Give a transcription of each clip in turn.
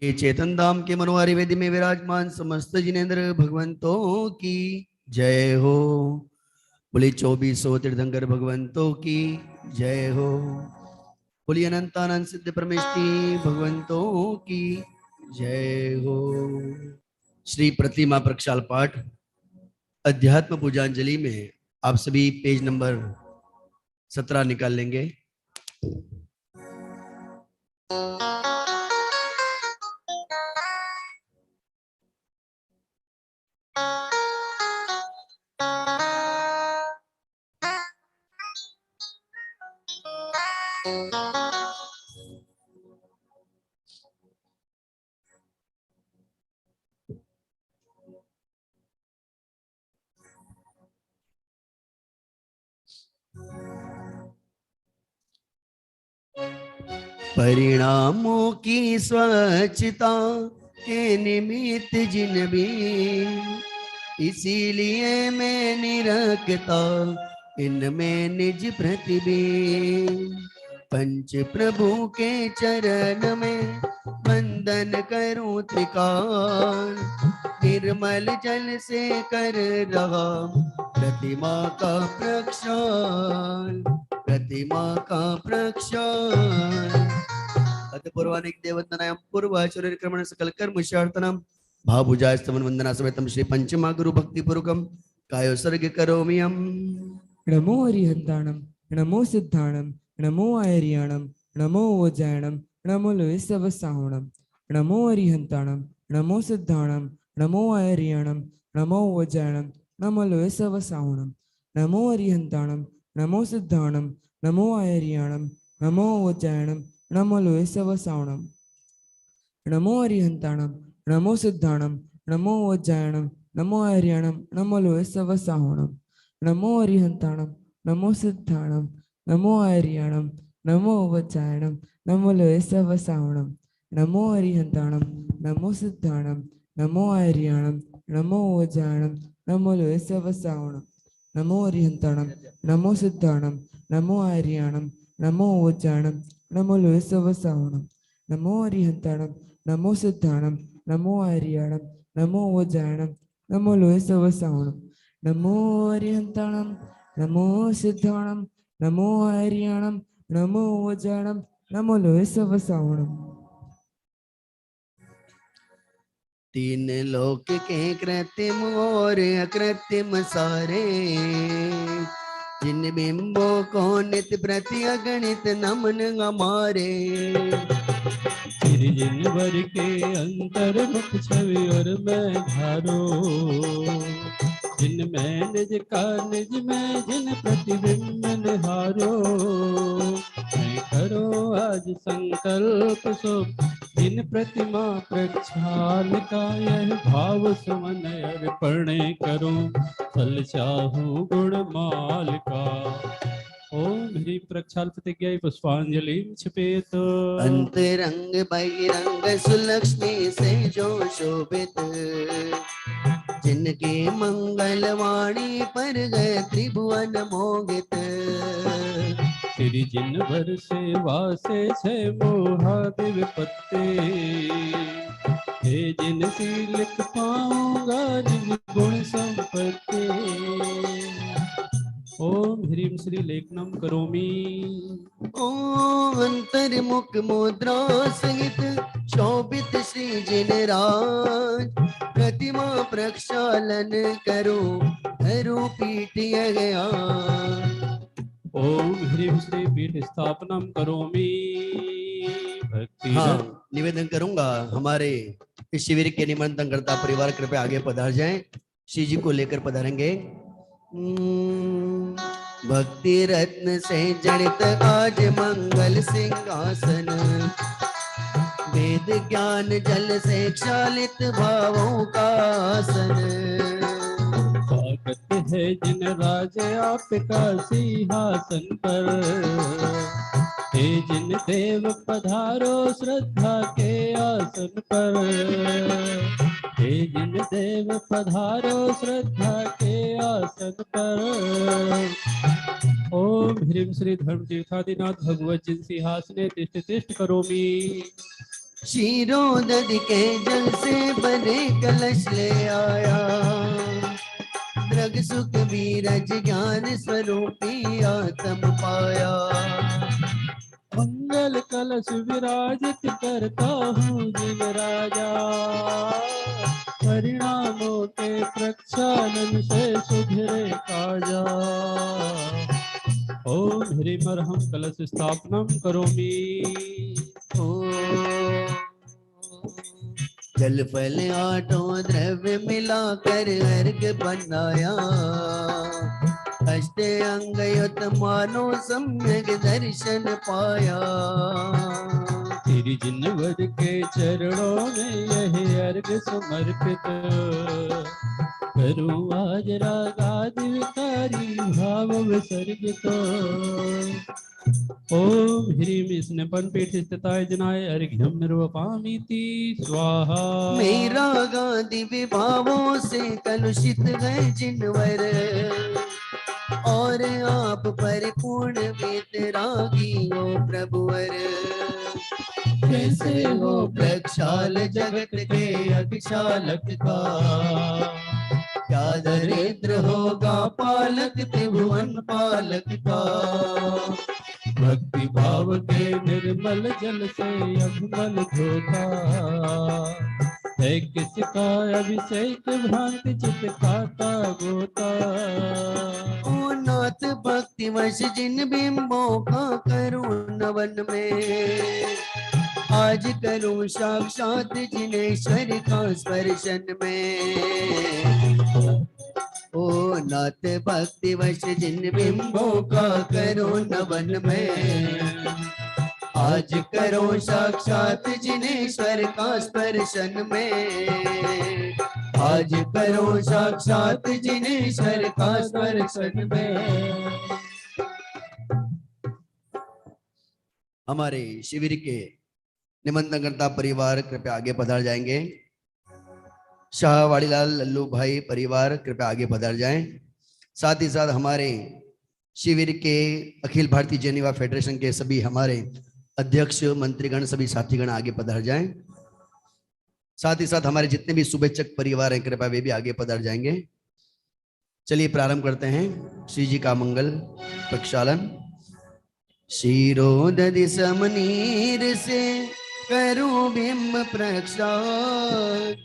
ये चेतन धाम के मनोहारी वेदी में विराजमान समस्त जिनेन्द्र भगवंतों की जय हो। बोली 2400 तीर्थंकर भगवंतों की जय हो। बोली अनंतानंद सिद्ध परमेष्टि भगवंतों की जय हो। श्री प्रतिमा प्रक्षाल पाठ अध्यात्म पूजांजलि में आप सभी पेज नंबर 17 निकाल लेंगे। परिणामों की स्वच्छता के निमित्त जिन भी, इसीलिए मैं निरखता इनमें निज प्रतिबिंब। पंच प्रभु के चरण में वंदन करूं त्रिकाल, निर्मल जल से कर रहा प्रतिमा का प्रक्षाल, प्रतिमा का प्रक्षाल। अतपूर्वानिक देववंदनायां पूर्वाचरण सकल कर्म शार्थनम भावभुजाय स्तवन वंदना समेतम श्री पंचमा गुरु भक्ति पूर्वकम कायोत्सर्ग करोमि हम। नमो अरिहंताणम, नमो सिद्धाणम, नमो आयरियाणम, नमो ओजायणम, नमो लोयसवसाहुणम। नमो अरिहंताणम, नमो सिद्धाणम, नमो आयरियाणम, नमो ओजायणम, नमो लोयसवसाहुणम। नमो अरिहंताणम, नमो सिद्धाणम, नमो आयरियाणम, नमो ओजायणम, नमो लोयसवसाहुणम। नमो अरिहंताणम, नमो सिद्धाणम, नमो ओजायणम, नमो आयरियाणम, नमो लोयसवसाहुणम। नमो अरिहंताणम, नमो सिद्धाणम, नमो आयरियाणम, नमो वज्जायणम, नमो लोयसवसाहुणम। नमो अरिहंताणम, नमो सिद्धाणम, नमो आयरियाणम, नमो वज्जायणम, नमो लोयसवसाहुणम। नमो अरिहंताणम, नमो सिद्धाणम, नमो आयरियाणम, नमो वज्जायणम, नमो लोयसवसाहुणम। नमो अरिहंताणम, नमो सिद्धाणम, नमो आयरियाणम, नमो वज्जायणम, नमो लोयसवसाहुणम। नमो अरिहंताणम, नमो सिद्धाणम, नमो आयरियाणम, नमो वज्जायणम, नमो लोयसवसाहुणम। तीन लोक के कृत्रिम और अकृत्रिम सारे, जिन बिंबों को नित्य प्रति अगणित नमन हमारे। जिनवर के अंतर्मुख छवि और मैं धारो, जिनमें निज का निज में जिन प्रतिबिंब निहारो। मैं करो आज संकल्प सो जिन प्रतिमा प्रक्षाल का, यह भाव सुमन अर्पण करूं फल चाहूं गुणमाल का। ओम ह्रीं प्रक्षाल प्रतिज्ञा पुष्पांजलि क्षिपेत। अंतरंग बहिरंग सुलक्ष्मी से जो शोभित, जिनके मंगलवाणी पर गए त्रिभुवन मोहित। श्री जिनवर सेवा से छे मोहादिव पत्ते, हे जिन सी लिख पाऊंगा जिन गुण संपत्ति। ओम ह्रीं श्री लेखनम करोमि। ओम अंतर्मुख मुद्रा सहित शोभित श्री जिनराज, प्रतिमा प्रक्षालन करो धरो पीठ गया। ओम ह्रीं श्री पीठ स्थापना करोमि। भक्ति हाँ, निवेदन करूंगा हमारे इस शिविर के निमंत्रण करता परिवार कृपया आगे पधार जाएं। श्री जी को लेकर पधारेंगे। भक्ति रत्न से जनित आज मंगल सिंहासन, वेद ज्ञान जल से क्षालित भावों का आसन। स्वागत है जिन राजे आपका सिंहासन पर, हे जिन देव पधारो श्रद्धा के आसन पर। हे जिन देव पधारो श्रद्धा के आसन पर। ओम ह्रीं श्री धर्म तीर्थादिनाथ भगवत जिन सिंहासने तिष्ठ तिष्ठ करोमि। शीरों दधि के जल से बने कलश ले आया। दृग सुख बीरज ज्ञान स्वरूपी आत्म पाया। मंगल कलश विराजित करता हूँ जिन राजा, परिणामों के प्रक्षालन से सुधरे काजा। ओम ह्रीं अर्हं कलश स्थापनम करोमि। जल फल आठों द्रव्य मिलाकर अर्घ बनाया। अष्ट अंग युत मानो सम्यक दर्शन पाया। तेरी जिनवर के चरणों में यह अर्घ समर्पित, करूँ आज रागादि विकारी भाव विसर्जित। ओम ह्रीं स्नपन पीठ स्थिताय जनाय अर्घ्यम निर्वपामीति स्वाहा। मेरा गादि विभावों से कलुषित है जिनवर, और आप परिपूर्ण वेतरागी हो प्रभुवर। कैसे हो प्रक्षाल जगत के अभिषालक का, क्या दरिद्र होगा पालक त्रिभुवन पालक का। भक्ति भाव के निर्मल जल से अभिमल धोता, है किसका अभिषेक भ्रांति चित खाता गोता। ओ नाथ भक्ति वश जिन बिंबों का करूं नवन में, आज करूं साक्षात जिनेश्वर का स्पर्शन में। ओ नाथ भक्ति वश जिन बिंबों का करो नवन में, आज करो साक्षात जिनेश्वर का स्पर्शन में। आज करो साक्षात जिनेश्वर का स्पर्शन में। हमारे शिविर के निमंत्रणकर्ता परिवार कृपया आगे पधार जाएंगे। शाह वाड़ीलाल लल्लू भाई परिवार कृपया आगे पधार जाएं। साथ ही साथ हमारे शिविर के अखिल भारतीय जैन युवा फेडरेशन के सभी हमारे अध्यक्ष मंत्रीगण सभी साथीगण आगे पधार जाएं। साथ ही साथ हमारे जितने भी शुभेच्छक परिवार हैं कृपया वे भी आगे पधार जाएंगे। चलिए प्रारंभ करते हैं श्री जी का मंगल प्रक्षालन। क्षीरोदधि समनीर से करूं बिंब प्रक्षाल,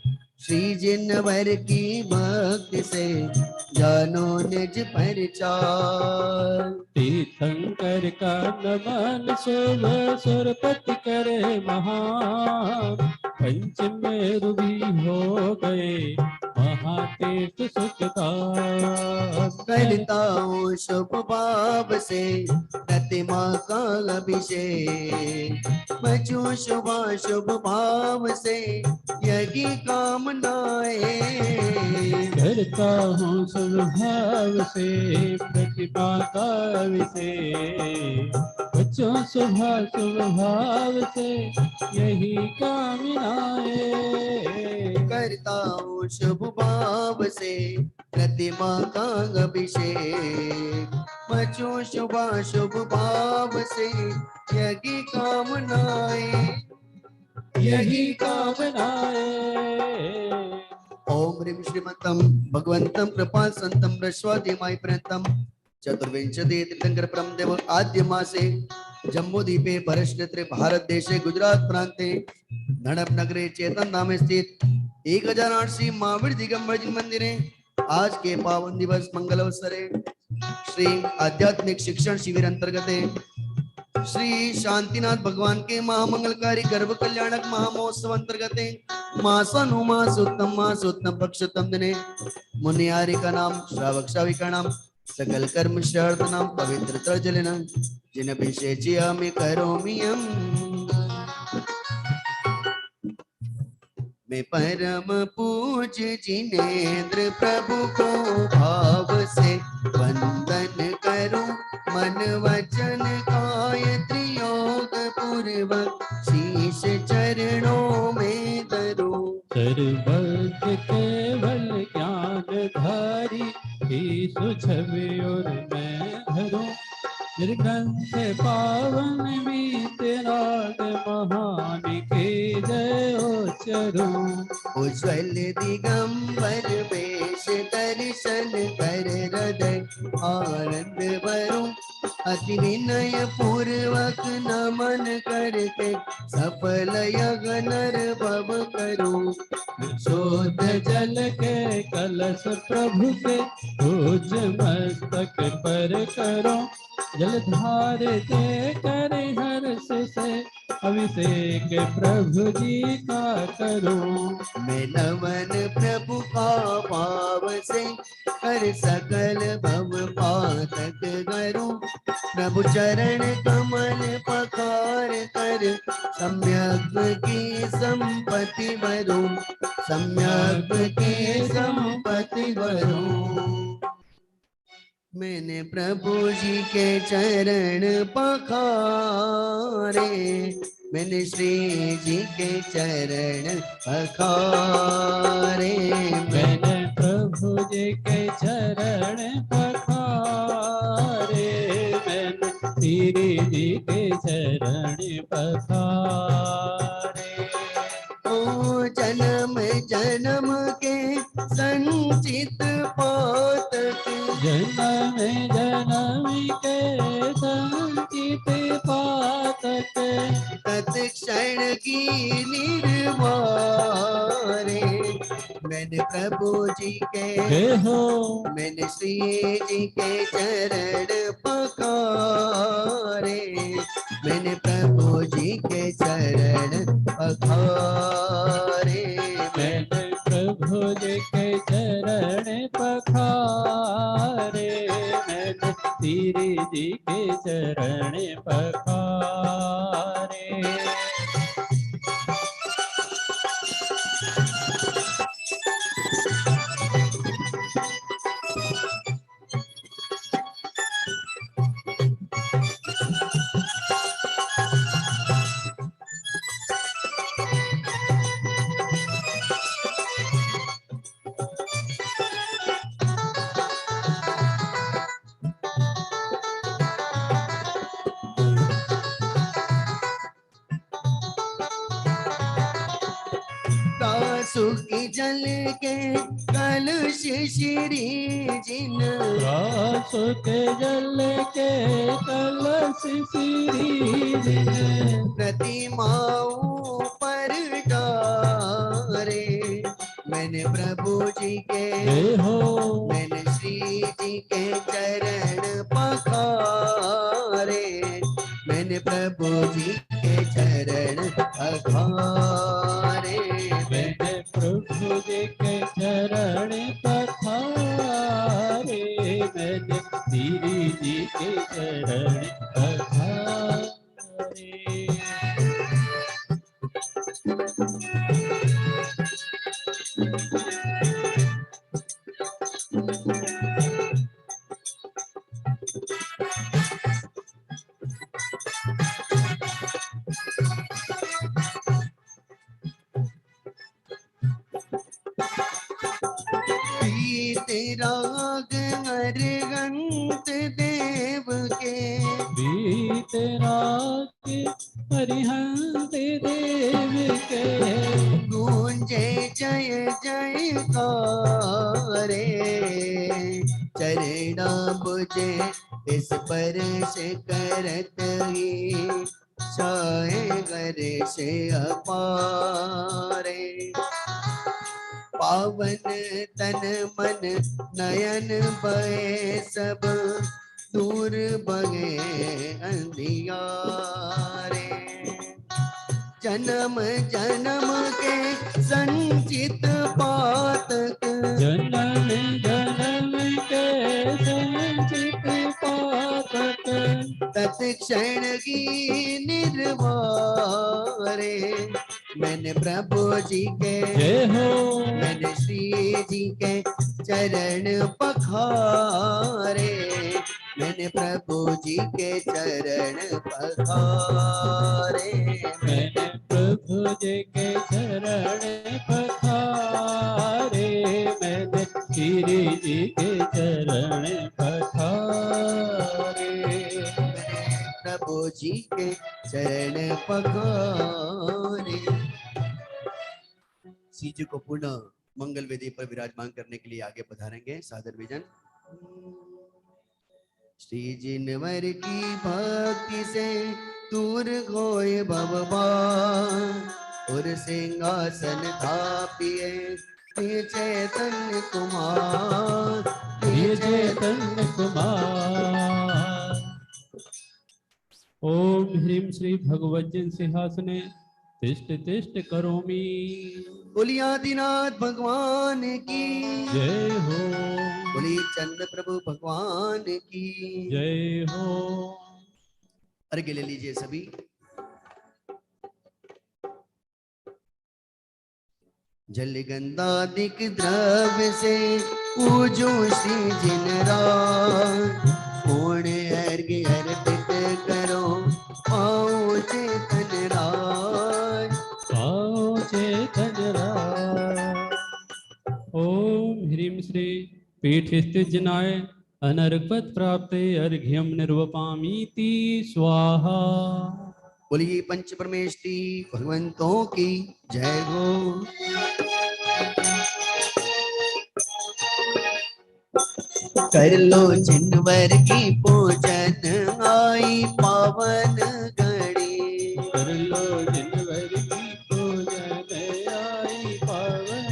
श्री जिनवर की भक्ति से जानो निज परिचाल। तीर्थंकर का नमन शुभ सुरपति करे महान, पंचमेरु भी हो गए महातीर्थ सुखदान। करता हूँ शुभ भाव से प्रतिमा का अभिषेक, बचूं शुभ भाव से यही कामनाएं। करता हूँ शुभ भाव से प्रतिमा का अभिषेक, बच्चों शुभ भाव से यही कामनाएं। करता हूँ शुभ भाव से प्रतिमा का अभिषेक, बचूं शुभ भाव से यही कामनाएं। यही कामनाएं। ओम ह्रीं श्रीमन्तं भगवन्तं कृपा संतं रस्वादिमाय प्रणतं चतुर्विंशति तीर्थंकर परम देव आद्य मासे जम्बूद्वीपे परक्षेत्रे भारत देशे गुजरात प्रांते नड़प नगरे चेतन धाम स्थित 1008 महावीर दिगंबर जी मंदिरे आज के पावन दिवस मंगल अवसरे श्री आध्यात्मिक शिक्षण शिविर अंतर्गत श्री शांतिनाथ भगवान के महामंगलकारी गर्भ कल्याणक महामहोत्सव अंतर्गत मासोत्तम पक्षोत्तम दिने मुनियारी का नाम श्रावक श्राविका नाम सकल कर्म शर्त नाम पवित्र तर्जलिना जिन विशेषिया में करोमियम। मैं परम पूज्य जिनेन्द्र प्रभु को भाव से वंदन करूं, मन वचन काय त्रियोग पूर्वक शीश चरणों में धरूं। सर्वज्ञ केवल ज्ञान धारी ईशु छवि और मैं धरूं, निर्ग्रंथ पावन भी तेरा महान के करूं। उज्ज्वल दिगंबर वेश दर्शन कर हृदय आनंद भरूं। अति विनय पूर्वक नमन करके सफल यज्ञ भव करूं। शोध जल के कलश प्रभु के पूज मस्तक पर करो। जलधार दे कर हर्ष से अभिषेक प्रभु जी का करूं। मैं नमन प्रभु का भाव से कर सकल भव पातक करूं। प्रभु चरण कमल पखार कर सम्यक की संपत्ति भरूं। सम्यक की संपत्ति भरूं। मैंने प्रभु जी के चरण पखारे। मैंने श्री जी के चरण पखारे। मैंने प्रभु जी के चरण पखारे। मैंने श्री जी के चरण पखारे। ओ जन्म जन्म के संचित पातक। जन्म जन्म के संचित पातक। तत्क्षण की निर्वारे। मैंने प्रभु जी के हो मैंने श्री जी के चरण पखारे। मैंने प्रभु जी के चरण पखारे। मैंने प्रभु जी के चरण पखारे। मैंने श्री जी के चरण पखारे। सुखी जल के कलश श्री जिन। के जल के कलश श्री जिन। प्रतिमाओं पर डारे। मैंने प्रभु जी के हो मैंने श्री जी के चरण पखारे। मैंने प्रभु जी के चरण पखारे। मैंने प्रभु जी के चरण पखारे। मैंने श्री जी के चरण पखारे। राग हरगंत देव के। बीत राग हरिहंत देव के। गूंजे जय जयकारे। चरणा बुझे इस परश करत ही छाए घर से अपारे। पावन तन मन नयन बहे सब दूर बगे अंधियारे। जन्म जन्म के संचित पातक। जन्म जन्म के संचित पातक। तत्क्षण की निर्वारे। मैंने प्रभु जी के मैंने श्री जी के चरण पखारे। मैंने प्रभु जी के चरण पखारे। मैंने प्रभु जी के चरण पखारे। मैंने श्री जी के चरण पखारे। प्रभु जी के चरण पखारे। श्री जी को पुनः मंगल वेदी पर विराजमान करने के लिए आगे पधारेंगे सादर विजन। श्री जिनवर की भक्ति से दूर होए भवभार और सिंहासन थापिए हे चैतन्य कुमार, हे चैतन्य कुमार। ओम ह्रीं श्री भगवज्जन सिंहासने तिष्ठ तिष्ठ करोमि। बोलिए आदिनाथ भगवान की जय हो, बोलिए चंद्र प्रभु भगवान की जय हो। अर्घ्य ले लीजिए सभी। जल गंधादिक द्रव्य से पूजो श्री जिनराज, पूर्ण अर्घ्य अर्पित करो आओ चेतन राज, आओ चेतन राज। ओम ह्रीं श्री पीठ स्थित जनाय अनर्घपद प्राप्ते अर्घ्यम निर्वपामीति स्वाहा। बोलिए पंच परमेष्टि भगवंतों की जय हो। कर लो जिनवर की पूजन आई पावन घड़ी, कर लो जिनवर की पूजन आई पावन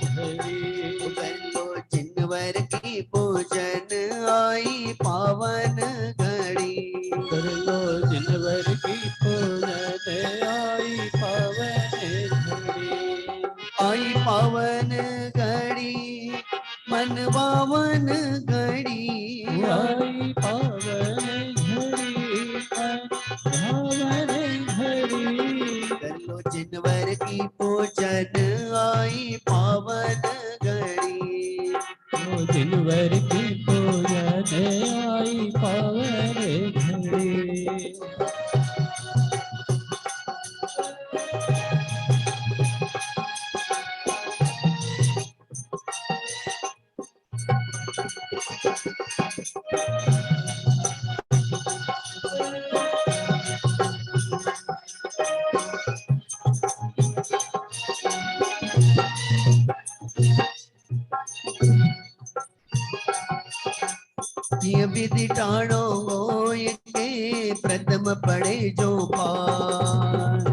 घड़ी। कर लो जिनवर की पूजन आई पावन घड़ी, कर लो जिनवर की पूजन आई पावन घड़ी। आई पावन घड़ी मन पावन घड़ी, आई पावन घड़ी मन भावन घड़ी। कर लो जिनवर की पूजन आई पावन घड़ी, ओ जिनवर की पूजन आई पावन घड़ी। ये विधि टाणो होय के प्रथम पड़े जो पार,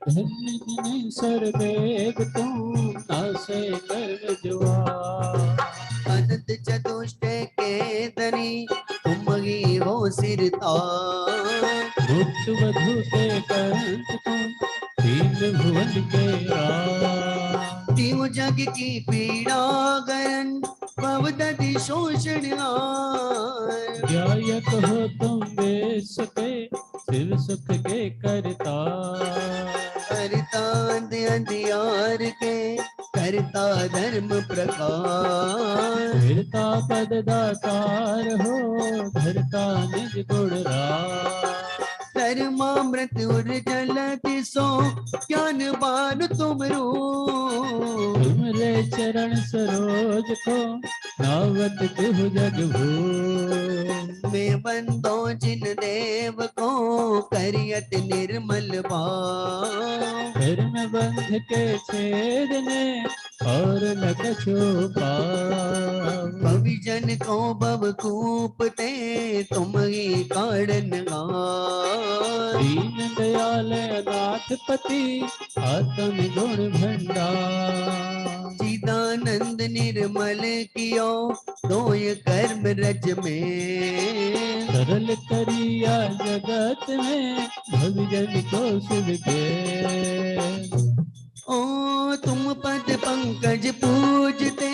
धन्य जिनेश्वर देव तुम नासे कर्म जुआ। अनंत चतुष्ट के धनी तुम ही हो सिरतार, मुक्त वधु के कंठ तुम तीन भुवन के राज। तीन जग की पीड़ा गयन भवदति शोषण आय, गायक हो तुम देश के शिव सुख के करता। करता अंधियार के करता धर्म प्रकाश, फिरता पद दातार हो धरता निज गुण राज। धर्मामृत उर्जलति सो ज्ञान बान तुम रूप, तुमरे चरण सरोज को नावत तुह जग भू। मैं बंदो जिन देव को करियत निर्मल भाव, धर्म बंध के छेदने और न कछु पाव। भविजन को भव कूपते तुम ही कारण गाय, दीन दयाल नाथ पति आत्म गुण भंडार। चिदानंद निर्मल कियो दोय कर्म रज में, सरल करिया जगत में भविजन को शुभ के। ओ तुम पद पंकज पूजते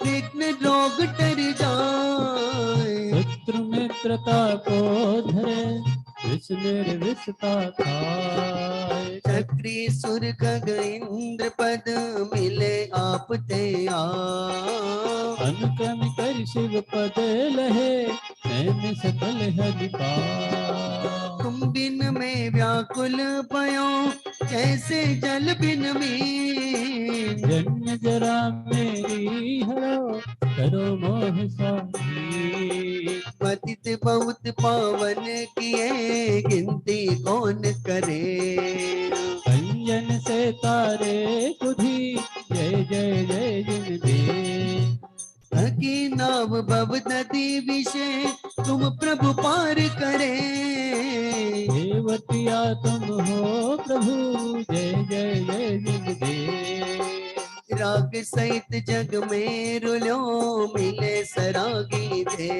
विघ्न रोग टर जाए, शत्रु मित्रता को धरे विष निर्विषता खाए। चक्री सुर खग इंद्र पद मिले आप ते आप, अनुक्रम कर शिव पद लहे नैन सकल हरि पास। तुम बिन में व्याकुल पयो कैसे जल बिन में, जन्म जरा मेरी हरो करो मोह साही। पतित बहुत पावन किए गिनती कौन करे, अंजन से तारे कुधी जय जय जय जिन दे की नाव भव नदी विषय तुम प्रभु पार करे। देवतिया तुम हो प्रभु जय जय जय जिन दे राग सहित जग में रुलो मिले सरागी थे।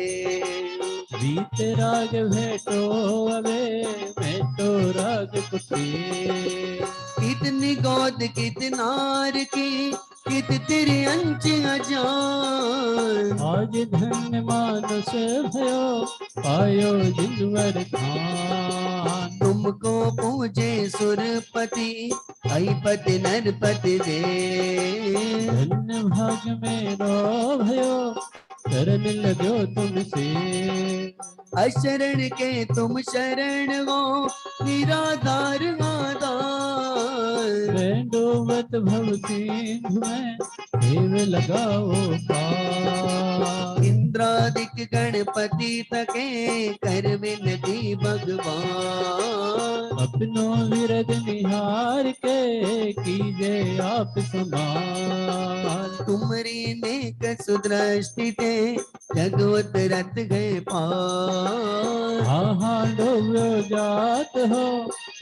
रीत राग भेटो अबे भेटो राग कुटी कितनी गोद कितनार की कित तेरे अंच अजान। आज धन्य मानस भयो पायो जिनवर धान तुमको पूजे सुरपति अधिपति नरपति दे। धन्य भाग मेरो भयो शरण लगो तुमसे अशरण के तुम शरण हो निराधार आधार। डूबत भव सिंधु में देव लगाओ पार इंद्रादिक गणपति तके कर विनती भगवान। अपनो विरद निहार के कीजे आप समान तुमरी नेक सुदृष्टि ते जगवत रत गए पार। हाँ डोबो जात हो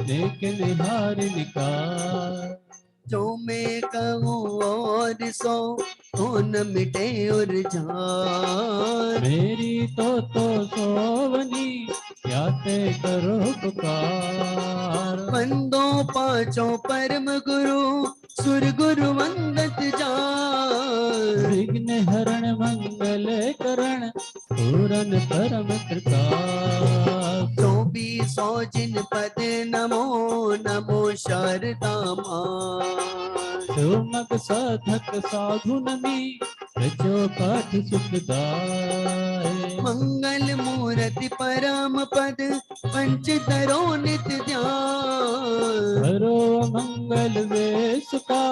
लेकिन निहार निकार जो मैं कहूँ और सो न मिटे और जान। मेरी तो सोवनी क्या ते करो पुकार बंदो पांचों परम गुरु सुर गुरु वंदत जान। विघ्न हरण मंगल करण पूरन परम कृपा चौबीसो जिन पद नमो नमो शारदा मां। सुमक साधक साधु नमी रचो पाठ सुखदाय मंगल मूर्ति परम पद पंच धरो नित ध्यान। करो मंगल वेश का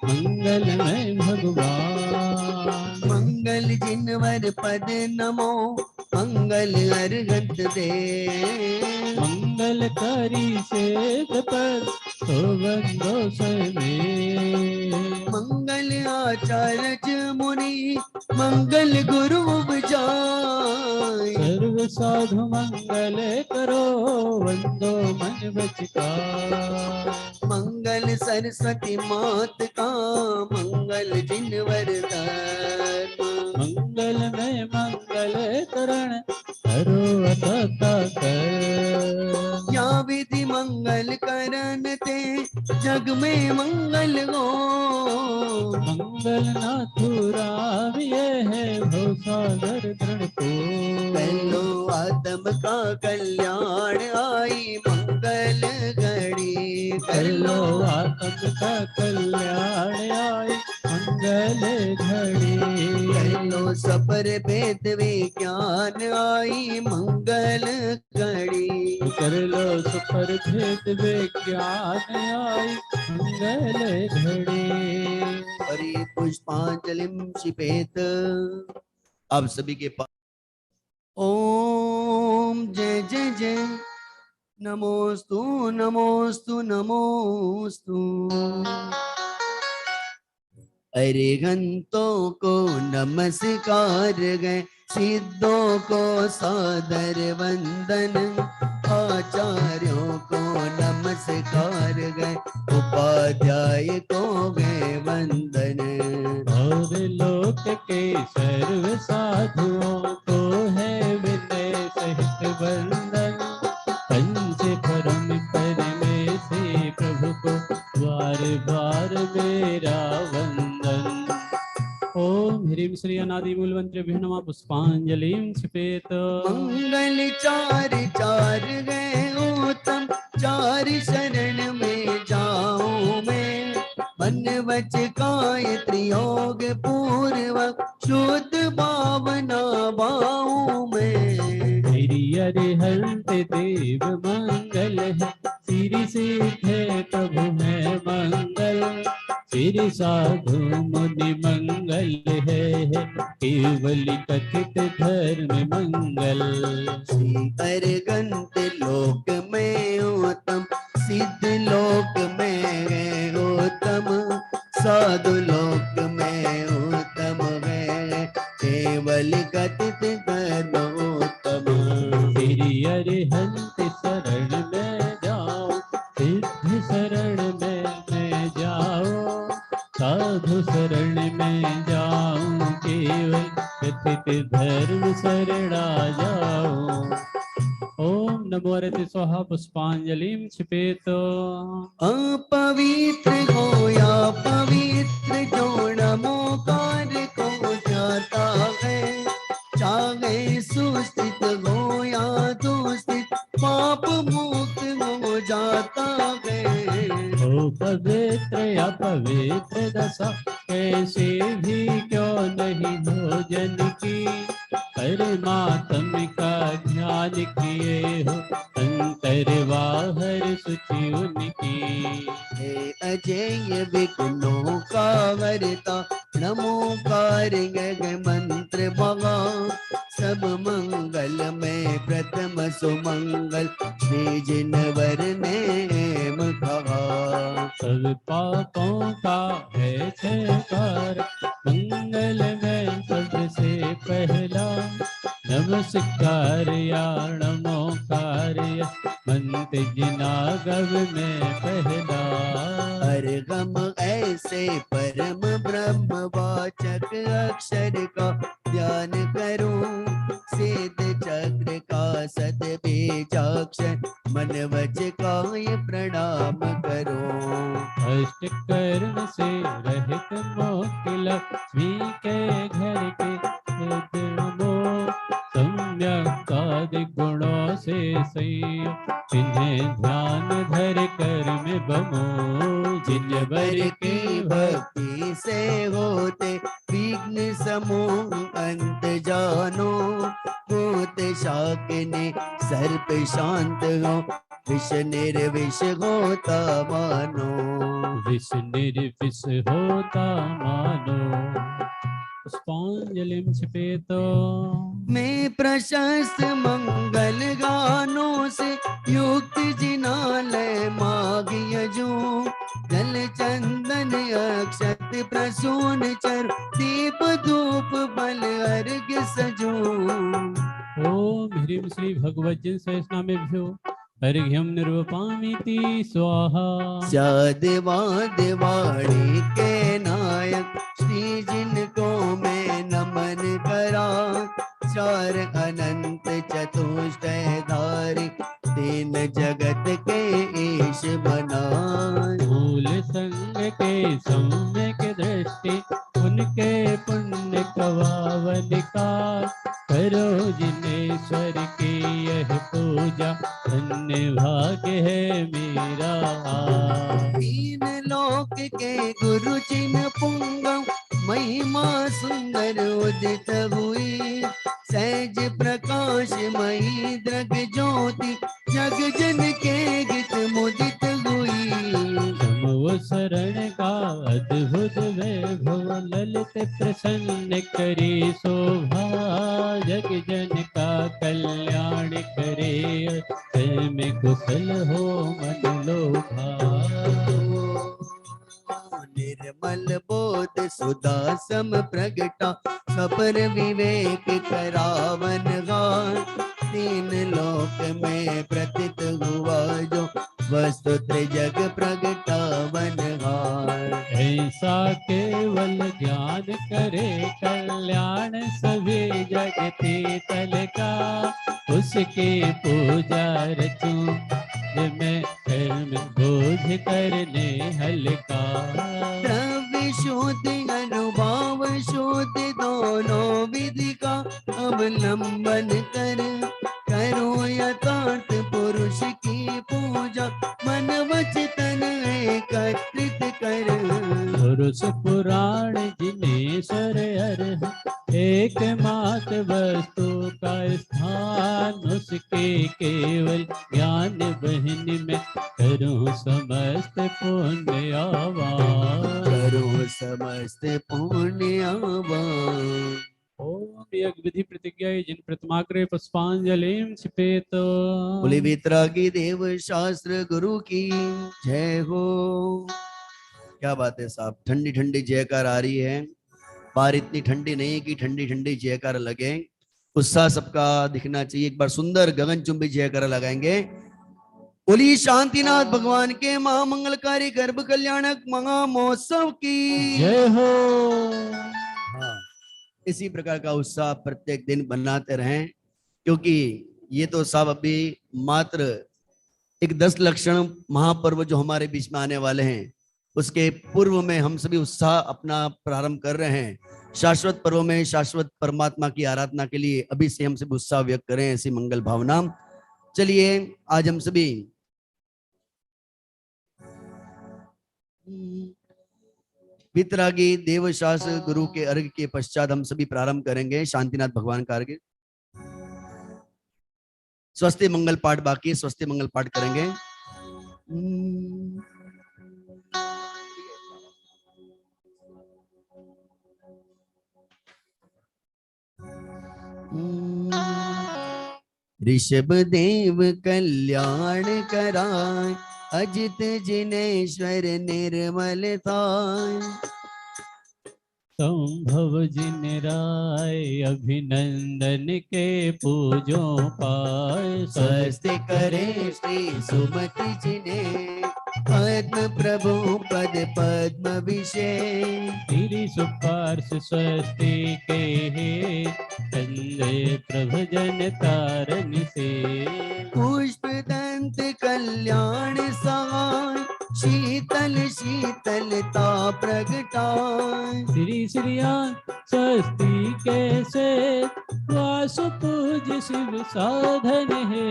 मंगल में भगवान मंगल जिनवर पद नमो मंगल अर्घत दे। मंगल करी सेत पर तो बंदो में मंगल आचार्य मुनि मंगल गुरु उपजाय। सर्व साधु मंगल करो वंदो मन बचका मंगल सरस्वती मात का मंगल जिनवर धर्म। मंगल में मंगल करण करो अतता कर या विधि मंगल करन ते जग में मंगल हो। मंगल नाथुराम ये है भवसागर दृढ़ को कलो आत्म का कल्याण आई मंगल घड़ी। कलो आत्म का कल्याण आई मंगल घड़ी कलो सपर भेद विज्ञान आई मंगल घड़ी। कर लो सुपर भेद विज्ञान आई मंगल घड़ी हरि पुष्पांजलिम शिपेत। आप सभी के पास ओम जय जय जय नमोस्तु नमोस्तु नमोस्तु। अरिहंतों को नमस्कार गए सिद्धों को सादर वंदन। आचार्यों को नमस्कार गए उपाध्याय को गए वंदन। और लोक के सर्व साधुओं को है विनय सहित वंदन। पंच परम परमेश्वर प्रभु को बार बार मेरा वंदन। ओम ह्रीं श्री अनादि मूल मंत्र नमः पुष्पांजलिं क्षिपेत। मंगल चार चार गए उत्तम चार शरण में जाऊं मैं। मन वच काय त्रियोग पूर्वक शुद्ध भावना बाऊं मैं। मेरी अरिहंत देव मंगल है सिरि सिद्ध प्रभु है मंगल। सिरि साधु मुनि मंगल है केवल कथित धर्म मंगल। अरगंत लोक में उत्तम सिद्ध लोक में उत्तम, साधु लोक में उत्तम है, केवल कथित कर्म उत्तम। श्री अरिहंत शरण में जाओ, सिद्ध शरण में मैं जाओ, साधु शरण में जाऊं, केवल कथित धर्म शरणा जाओ। ओम नमो हरते स्वाहा पुष्पांजलिम क्षिपेत। अपवित्र हो या पवित्र जो नमोकार को जाता है, चाहे सुस्थित हो या दुस्थित पाप मुक्त हो जाता है। ओ पवित्र या पवित्र दशा कैसे भी क्यों नहीं हो जन की, परमात्म का ध्यान किए हो अंतर बाहर सुचि उनकी। हे अजय विघ्नों का हरता, नमोकार गग मंत्र भगा, सब मंगल में प्रथम सुमंगल, श्री जिनवर नेम कहा। सब पापों का है क्षयकार, मंगल में सबसे पहला, नमस्कार या नमोकार या मंत्र जिनागव में पहला। अर्गम ऐसे परम ब्रह्म वाचक अक्षर का ध्यान करूं, सिद्ध चक्र का सत बीजाक्षर, मन वच काय प्रणाम करूं। अष्ट कर्ण से रहित मोक्ष लक्ष्मी के घर के नमो, सम्यक आदि गुणों से संयोग, जिन्हें ध्यान धर कर में बमो। जिन बर के भक्ति से होते विघ्न समूह अंत जानो, भूत शाकिनी सर्प शांत हो, विष निर्विष होता मानो। विष निर्विष होता मानो। पुष्पांजलिम क्षिपेत। मैं प्रशस्त मंगल गानों से युक्त जिनालय मागिय जो, जल चंदन अक्षत प्रसून चर, दीप धूप बल अर्घ्य सजो। ओम ह्रीं श्री भगवज्जन सहस्रनामेभ्यो अर्घ्यं निर्वपामीति स्वाहा। दिवाड़ी के नायक, श्री जिनको मैं नमन करा, चार अनंत चतुष्टय धारी, तीन जगत के ईश बनाए। मूल संग के सम्यक दृष्टि, उनके पुण्य कवावन का, करो जिनेश्वर की यह पूजा, धन्य भाग्य है मेरा। तीन लोक के गुरु जिन पुंगव, महिमा सुंदर उदित हुई, सहज प्रकाश मई दृग ज्योति, जग जन के गीत मुदित हुई। समो शरण का अद्भुत वैभव, ललित प्रसन्न करे शोभा, जग जन का कल्याण करे, में कुशल हो मन लोभा। निर्मल बोध सुधा सम प्रगटा, सबर विवेक करावन गान, तीन लोक में प्रतीत हुआ जो, वस्तु त्रिजग प्रगटावन गान। ऐसा केवल ज्ञान करे कल्याण, सभी जगती तल का, उसकी पूजा रचूं मैं कर्म बोझ करने हल्का। द्रव्य शुद्ध अनुभाव शुद्ध दोनों विधि का अवलंबन कर, करो यथार्थ पुरुष की पूजा, मन वच तन एकत्रित कर। पुरुष पुराण जिनेश्वर अर्ह, एकमात्र वस्तु का स्थान, उसके केवल ज्ञान बहन में, करूं समस्त पुण्य आवान। करो समस्त पुण्य आवान। ओम यज्ञ विधि प्रतिज्ञा जिन प्रतिमाग्रे पुष्पांजलिम क्षिपेत। बोले वितरागी देव शास्त्र गुरु की जय हो। क्या बात है साहब, ठंडी ठंडी जयकार आ रही है। बाहर इतनी ठंडी नहीं है कि ठंडी ठंडी जयकार लगे। उत्साह सबका दिखना चाहिए। एक बार सुंदर गगनचुंबी जयकार लगाएंगे। बोली शांतिनाथ भगवान के महामंगलकारी गर्भ कल्याणक महा महोत्सव की जय हो। हाँ, इसी प्रकार का उत्साह प्रत्येक दिन बनाते रहें, क्योंकि ये तो सब अभी मात्र एक 10 लक्षण महापर्व जो हमारे बीच में आने वाले हैं, उसके पूर्व में हम सभी उत्साह अपना प्रारंभ कर रहे हैं। शाश्वत पर्व में शाश्वत परमात्मा की आराधना के लिए अभी से हम सभी उत्साह व्यक्त करें, ऐसी मंगल भावना। चलिए आज हम सभी वितरागी देवशास्त्र गुरु के अर्घ के पश्चात हम सभी प्रारंभ करेंगे शांतिनाथ भगवान का अर्घ। स्वस्ति मंगल पाठ बाकी है, स्वस्ति मंगल पाठ करेंगे। ऋषभ देव कल्याण कराय, अजित जिनेश्वर निर्मल थाय। संभव जिन राय, अभिनंदन के पूजो पाए। स्वस्ति करे श्री सुमति जिने, पद्म प्रभु पद पद्म विषय। श्री सुपार्श स्वस्ति के हे, चंद्र प्रभ जन तारण से। पुष्प दंत कल्याण सहाय, शीतल शीतलता प्रगटाय। श्री श्रियान स्वस्ति कैसे, वास पूज शिव साधन है।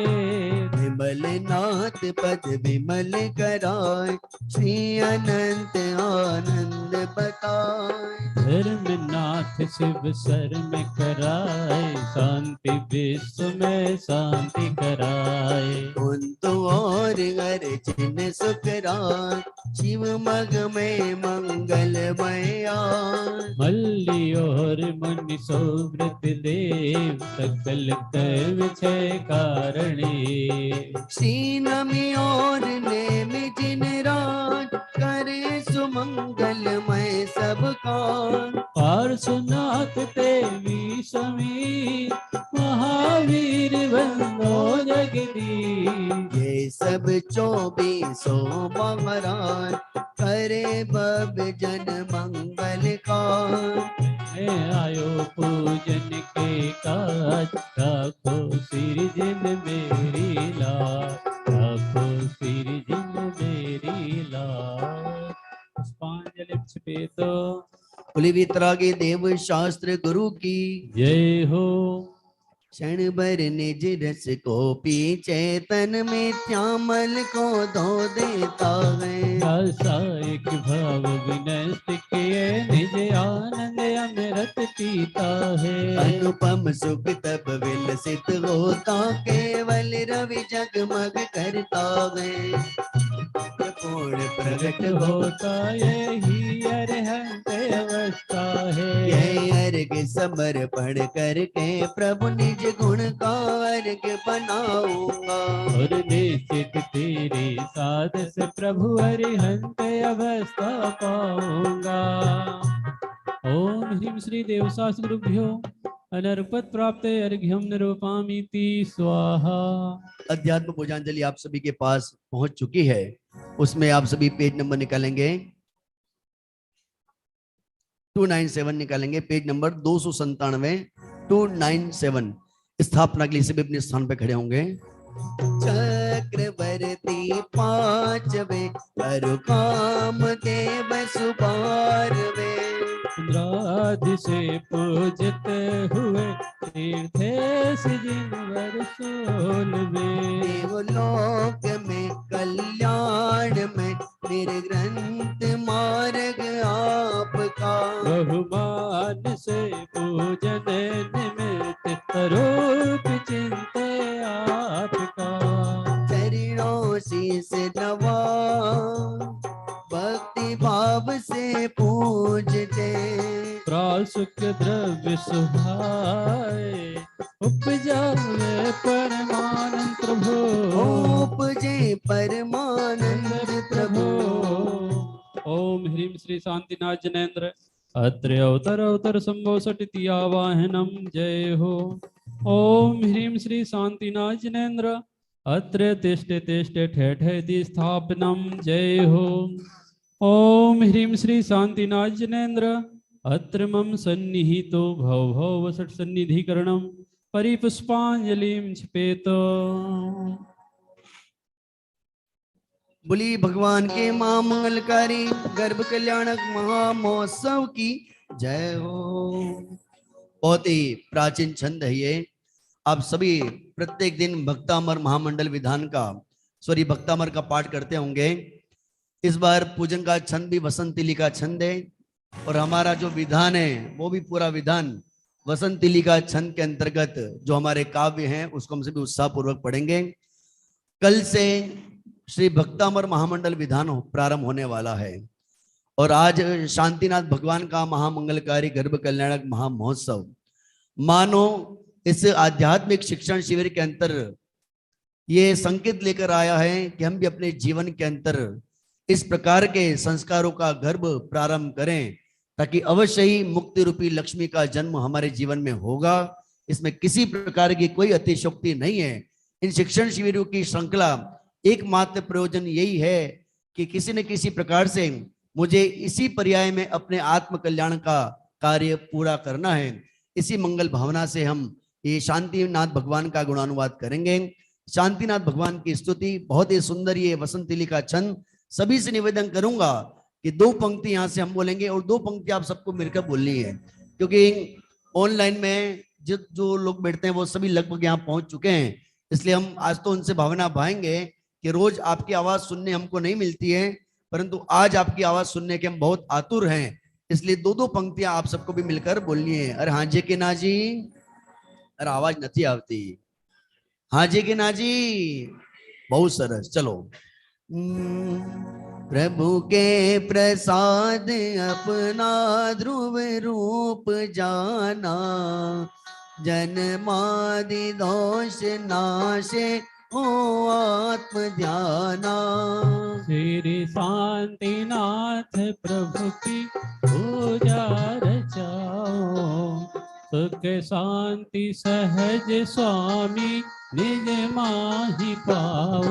विमल नाथ पद विमल कराय, श्री अनंत आनंद बताय। धर्मनाथ शिव सर में कराए, शांति विश्व में शांति कराए। कुंतु और अर्जुन सुखराय, शिव मग में मंगलमय आय। मल्ली और मुनि सोव्रत देव, सकल कर्म क्षय कारणी। श्री नमि और नेम जिन राज, करे सुमंगलमय सब काज। पार्श्वनाथ देवी समीर, महावीर बंदो जगदीश। ये सब 24 महाराज, करे बब जन मंगल काज। आयो पूजन के काज, राखो सिर जिन मेरी लाज। राखो सिर जिन मेरी लाज। पुष्पांजलि क्षिपेत। बोली वितरागी देव शास्त्र गुरु की जय हो। क्षण भर निज रस को पी, चैतन में श्यामल को धो देता है। एक भाव विनष्ट किए, निज आनंद अमृत पीता है। अनुपम सुख तब विलसित होता, केवल रवि जगमग करता है। पूर्ण प्रगट होता यही अरहंत अवस्था है। यह अर्घ समर्पण करके प्रभु निज गुण का अर्घ बनाऊंगा। और निश्चित तेरे साथ से प्रभु अरिहंत अवस्था पाऊंगा। ओम ह्रीं श्री देवशास्त्र गुरुभ्यो अनर्पत प्राप्त अर्घ्यम निरूपामीति स्वाहा। अध्यात्म पूजांजलि आप सभी के पास पहुंच चुकी है। उसमें आप सभी पेज नंबर निकालेंगे, 297 निकालेंगे, पेज नंबर 297, 297। स्थापना के लिए सभी अपने स्थान पे खड़े होंगे। चक्रवर्ती पांचवे, करु काम देव सुबारवे। इंद्रादि से पूजित हुए, तीर्थेश जिनवर 16वें। देवलोक में कल्याण में, निर्ग्रंथ मार्ग आपका। बहुमान से पूजन निमित्त, रूप चिंते आपका। चरणों शीस नवा, भक्ति भाव से पूजते। प्रासुक द्रव्य सुहाए, उपजावे परमानंद प्रभु। उपजे परमानंद प्रभु। ओम ह्रीं श्री शांतिनाथ जनेन्द्र अत्र अवतर अवतर संभव सटिति आवाहनम जय हो। ओम ह्रीं श्री शांतिनाथ जनेन्द्र अत्र तिष्ठे तिष्ठे ठेठेति स्थापनम जय हो। ओम ह्रीं श्री शांतिनाथ जनेन्द्र अत्र मम सन्निहितो भव भव वसट सन्निधिकरणम परिपुष्पांजलिं क्षिपेत। बोली भगवान के महामंगलकारी गर्भ कल्याणक महामहोत्सव की जय हो। बहुत ही प्राचीन छंद है ये। आप सभी प्रत्येक दिन भक्तामर महामंडल विधान का भक्तामर का पाठ करते होंगे। इस बार पूजन का छंद भी वसंतिली का छंद है और हमारा जो विधान है वो भी पूरा विधान वसंतिली का छंद के अंतर्गत जो हमारे काव्य हैं उसको हम सभी उत्साह पूर्वक पढ़ेंगे। कल से श्री भक्तामर महामंडल विधान प्रारंभ होने वाला है और आज शांतिनाथ भगवान का महामंगलकारी गर्भ कल्याणक महामहोत्सव मानो इस आध्यात्मिक शिक्षण शिविर के अंतर ये संकेत लेकर आया है कि हम भी अपने जीवन के अंतर इस प्रकार के संस्कारों का गर्भ प्रारंभ करें ताकि अवश्य ही मुक्ति रूपी लक्ष्मी का जन्म हमारे जीवन में होगा। इसमें किसी प्रकार की कोई अतिशयोक्ति नहीं है। इन शिक्षण शिविरों की श्रृंखला एकमात्र प्रयोजन यही है कि किसी न किसी प्रकार से मुझे इसी पर्याय में अपने आत्म कल्याण का कार्य पूरा करना है। इसी मंगल भावना से हम ये शांतिनाथ भगवान का गुणानुवाद करेंगे। शांतिनाथ भगवान की स्तुति बहुत ही सुंदर ये वसंतिली का छंद। सभी से निवेदन करूंगा कि 2 पंक्ति यहाँ से हम बोलेंगे और 2 पंक्ति आप सबको मिलकर बोलनी है, क्योंकि ऑनलाइन में जो लोग बैठते हैं वो सभी लगभग यहाँ पहुंच चुके हैं। इसलिए हम आज तो उनसे भावना भाएंगे कि रोज आपकी आवाज सुनने हमको नहीं मिलती है, परंतु आज आपकी आवाज सुनने के हम बहुत आतुर हैं। इसलिए 2-2 पंक्तियां आप सबको भी मिलकर बोलनी है। अरे हाँ जी के ना जी, अरे आवाज नहीं आती। हाँ जी के ना जी, बहुत सरस। चलो। प्रभु के प्रसाद अपना ध्रुव रूप जाना, जन्मादि दोष नाशे ओ आत्म ध्याना। श्री शांतिनाथ प्रभु की पूजा रचाओ, सुख शांति सहज स्वामी निज माहि पाओ।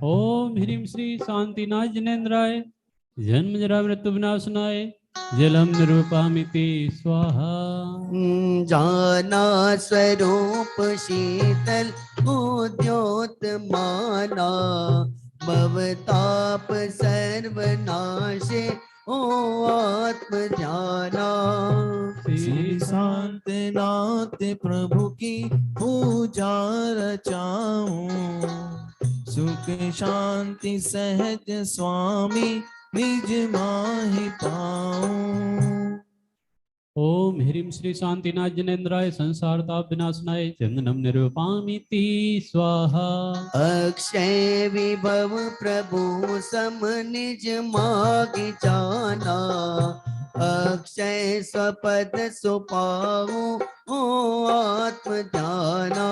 ओम ह्रीं श्री शांतिनाथ जनेन्द्राय जन्म जरा मृत्यु विनाशनाय जलम निरूपामिति स्वाहा। जाना स्वरूप शीतल उद्योत माना, भवताप सर्वनाशे ओ आत्म ध्याना। श्री शांतिनाथ प्रभु की पूजा रचाऊं, सुख शांति सहज स्वामी निज माहि पाऊं। ओम ह्रीं श्री शांतिनाथ जनेन्द्राय संसार ताप विनाशनाय चंदनम निरूपामिति स्वाहा। अक्षय विभव प्रभु सम निज माहि जाना, अक्षय स्वपद सुपाऊं ओ आत्म ध्याना।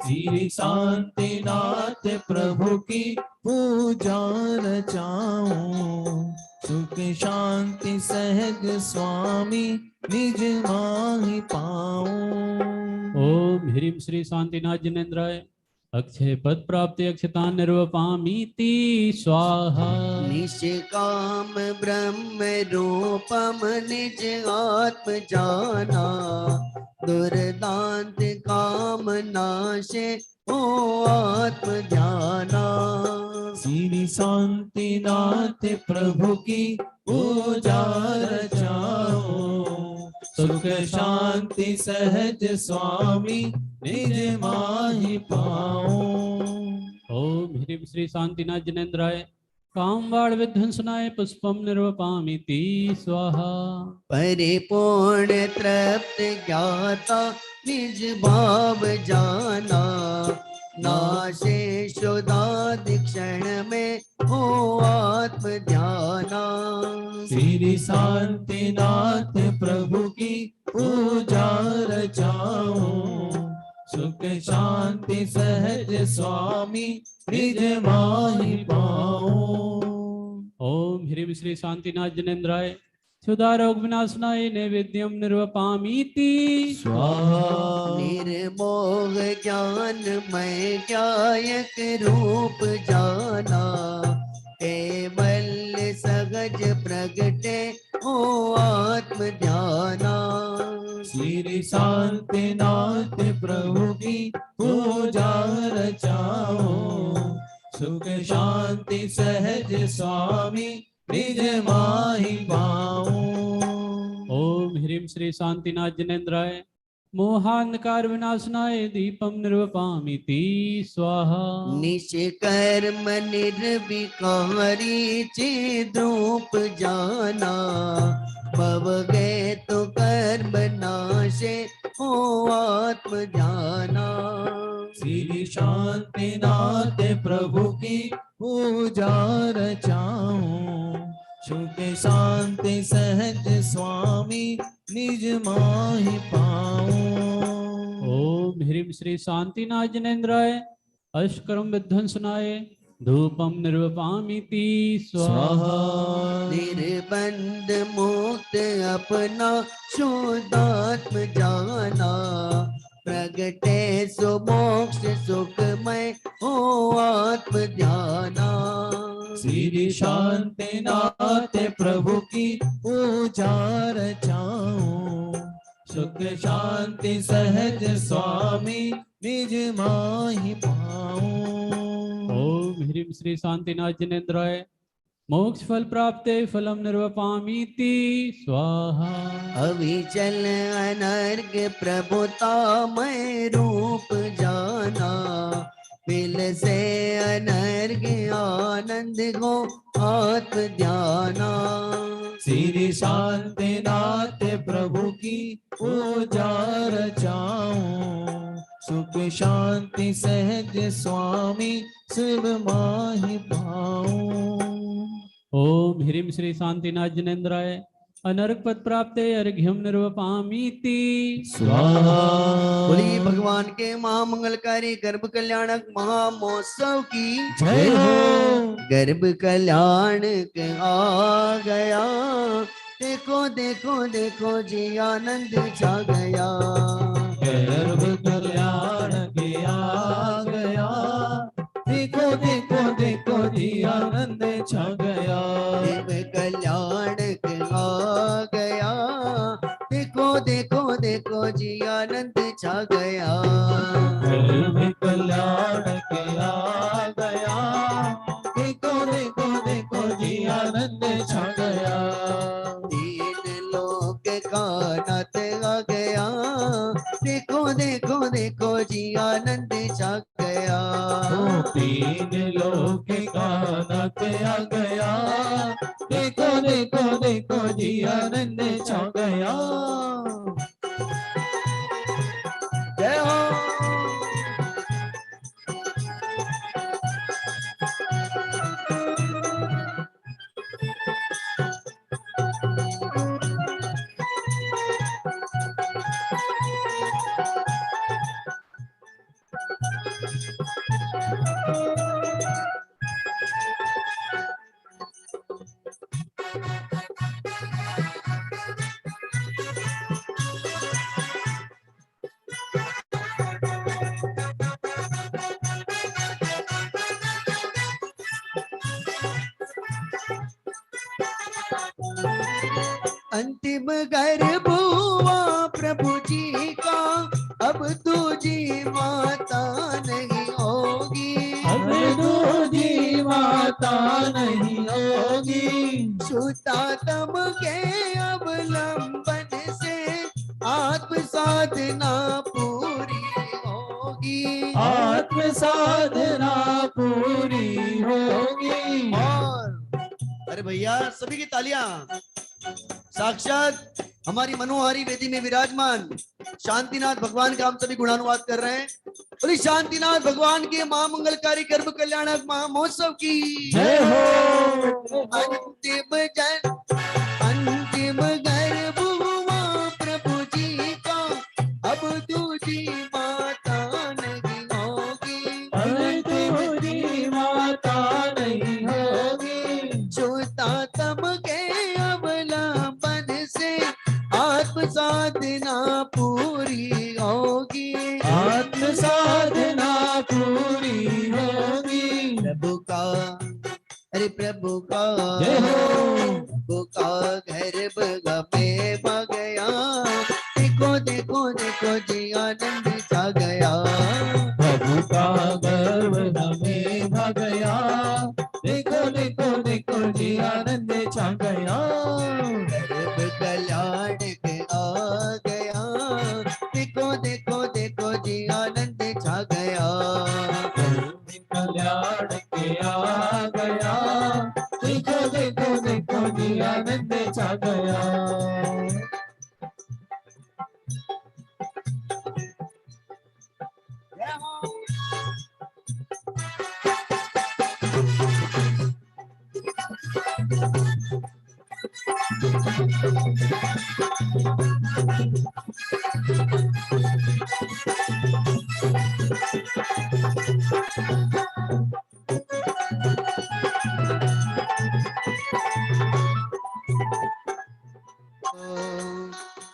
श्री शांतिनाथ प्रभु की पूजा रचाऊं, सुख शांति सहज स्वामी निज माहि पाऊं। ओम ह्रीं श्री शांतिनाथ जनेन्द्राय अक्षय पद प्राप्ति अक्षतान निर्वपामीति स्वाहा। निष्काम ब्रह्म रूपम निज आत्म जाना, दुर्दांत काम नाशे ओ आत्म ध्याना। श्री शांतिनाथ प्रभु की पूजा रचाओ, सुख शांति सहज स्वामी निज माहि पाऊं। ओम ह्रीं श्री शांतिनाथ जनेन्द्राय कामवाड़ विध्वंसनाय पुष्पम निर्वपामीति स्वाहा। परिपूर्ण तृप्त ज्ञाता निज भाव जाना, नाशे शुद्धादि क्षण में हो आत्म ध्याना। श्री शांतिनाथ प्रभु की पूजा रचाऊं, सुख शांति सहज स्वामी निज माहि पाऊं। ओम ह्रीं श्री शांतिनाथ जनेन्द्राय क्षुधारोग विनाशनाय नैवेद्यम निर्वपामीति स्वाहा निर्मोह ज्ञान मैं ज्ञायक रूप जाना केवल सहज प्रगटे हो आत्म ध्याना श्री शांतिनाथ प्रभु की पूजा रचाओ सुख शांति सहज स्वामी निज माहि पाऊं। ओम ह्रीं श्री शांतिनाथ जनेन्द्राय मोहांधकार विनाशनाय दीपम निर्वपामीति स्वाहा निष्कर्म निर्विकारी चिद्रूप जाना भव गए तो कर्म नाशे हो आत्म ध्याना श्री शांतिनाथ प्रभु की पूजा रचाऊं सुख शांति सहज स्वामी निज माहि पाऊं। ओम ह्रीं श्री शांतिनाथ जनेन्द्राय अष्टकर्म विध्वंसनाय धूपम निर्वपामीति स्वाहा निर्बंध मुक्त अपना शुद्धात्म जाना प्रगटे सुमोक्ष सुखमय हो आत्म ध्याना श्री शांतिनाथ प्रभु की पूजा रचाऊं सुख शांति सहज स्वामी निज माहि पाऊं। ओम ह्रीं श्री शांतिनाथ जनेन्द्राय मोक्ष फल प्राप्ते फलम निर्वपामीति स्वाहा अविचल अनर्घ प्रभुता मैं रूप जाना मिल से अनर्घ आनंद हो आत्म ध्याना श्री शांतिनाथ प्रभु की पूजा रचाऊं सुख शांति सहज स्वामी शिव माहि पाऊं। ओम ह्रीं श्री शांतिनाथ जनेन्द्राय अनर्घ पद प्राप्ते अर्घ्यम निर्वपामीति स्वाहा बोली भगवान के महामंगलकारी गर्भ कल्याणक महामहोत्सव की जय हो। गर्भ कल्याण के आ गया देखो देखो देखो जी आनंद छा गया गर्भ कल्याण के आ गया देखो देखो देखो जी आनंद छा गया गर्भ कल्याण के आ गया देखो देखो देखो जी आनंद छा गया गर्भ कल्याण के आ गया देखो देखो देखो जी आनंद छा गया तीन लोक का नाथ आ गया देखो देखो देखो जी आनंद छा गया तीन लोक का नाथ आ गया देखो देखो देखो जी आनंद छा गया। जय हो अंतिम गर्भ हुआ प्रभु जी का अब तुझी माता नहीं होगी अब दूजी माता नहीं होगी सुतातम के अवलंबन से आत्म साधना पूरी होगी आत्म साधना पूरी होगी। और अरे भैया सभी की तालियां साक्षात हमारी मनोहारी वेदी में विराजमान शांतिनाथ भगवान का हम सभी गुणानुवाद कर रहे हैं। बोली शांतिनाथ भगवान के महामंगलकारी गर्भ कल्याणक महामहोत्सव की जय हो। अंतिम गर्भ हुआ प्रभु जी का अब दूजी माता नहीं होगी अब दूजी माता नहीं होगी छूता आत्म साधना पूरी होगी, आत्म साधना पूरी होगी। प्रभु का, अरे प्रभु का, जय हो। प्रभु का गर्भ में पा गया, देखो देखो देखो जी आनंद छा गया। प्रभु का गर्व हमें भा गया, देखो देखो देखो जी आनंद छा गया। गर्भ कल्याण के आ गया, देखो देखो देखो जी आनंद छा गया। कल्याण के आ गया, देखो देखो देखो जी आनंद छा गया।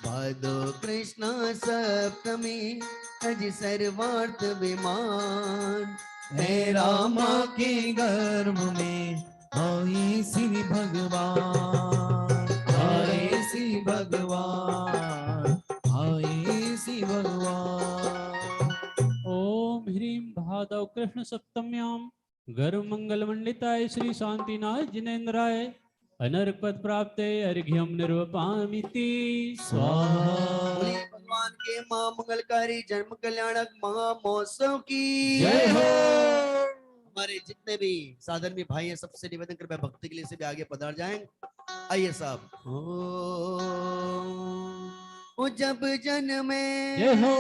भादो कृष्ण सप्तमी अज सर्वार्थ विमान, हे रामा के गर्भ में आए श्री भगवान, आए श्री भगवान, आए श्री भगवान। ओम ह्रीं भादव कृष्ण सप्तम्यां गर्भ मंगल मंडिताय श्री शांतिनाथ जिनेन्द्राय अनर्क पद प्राप्ते अर्घ्यम निर्वपामिति स्वाहा। बोलिए भगवान के महामंगलकारी जन्म कल्याणक महामहोत्सव की जय हो। हमारे जितने भी साधन में भाई हैं सबसे निवेदन कृपया भक्ति के लिए से भी आगे पधार जाएं। आइए साहब। ओ जब जन्मे जय हो।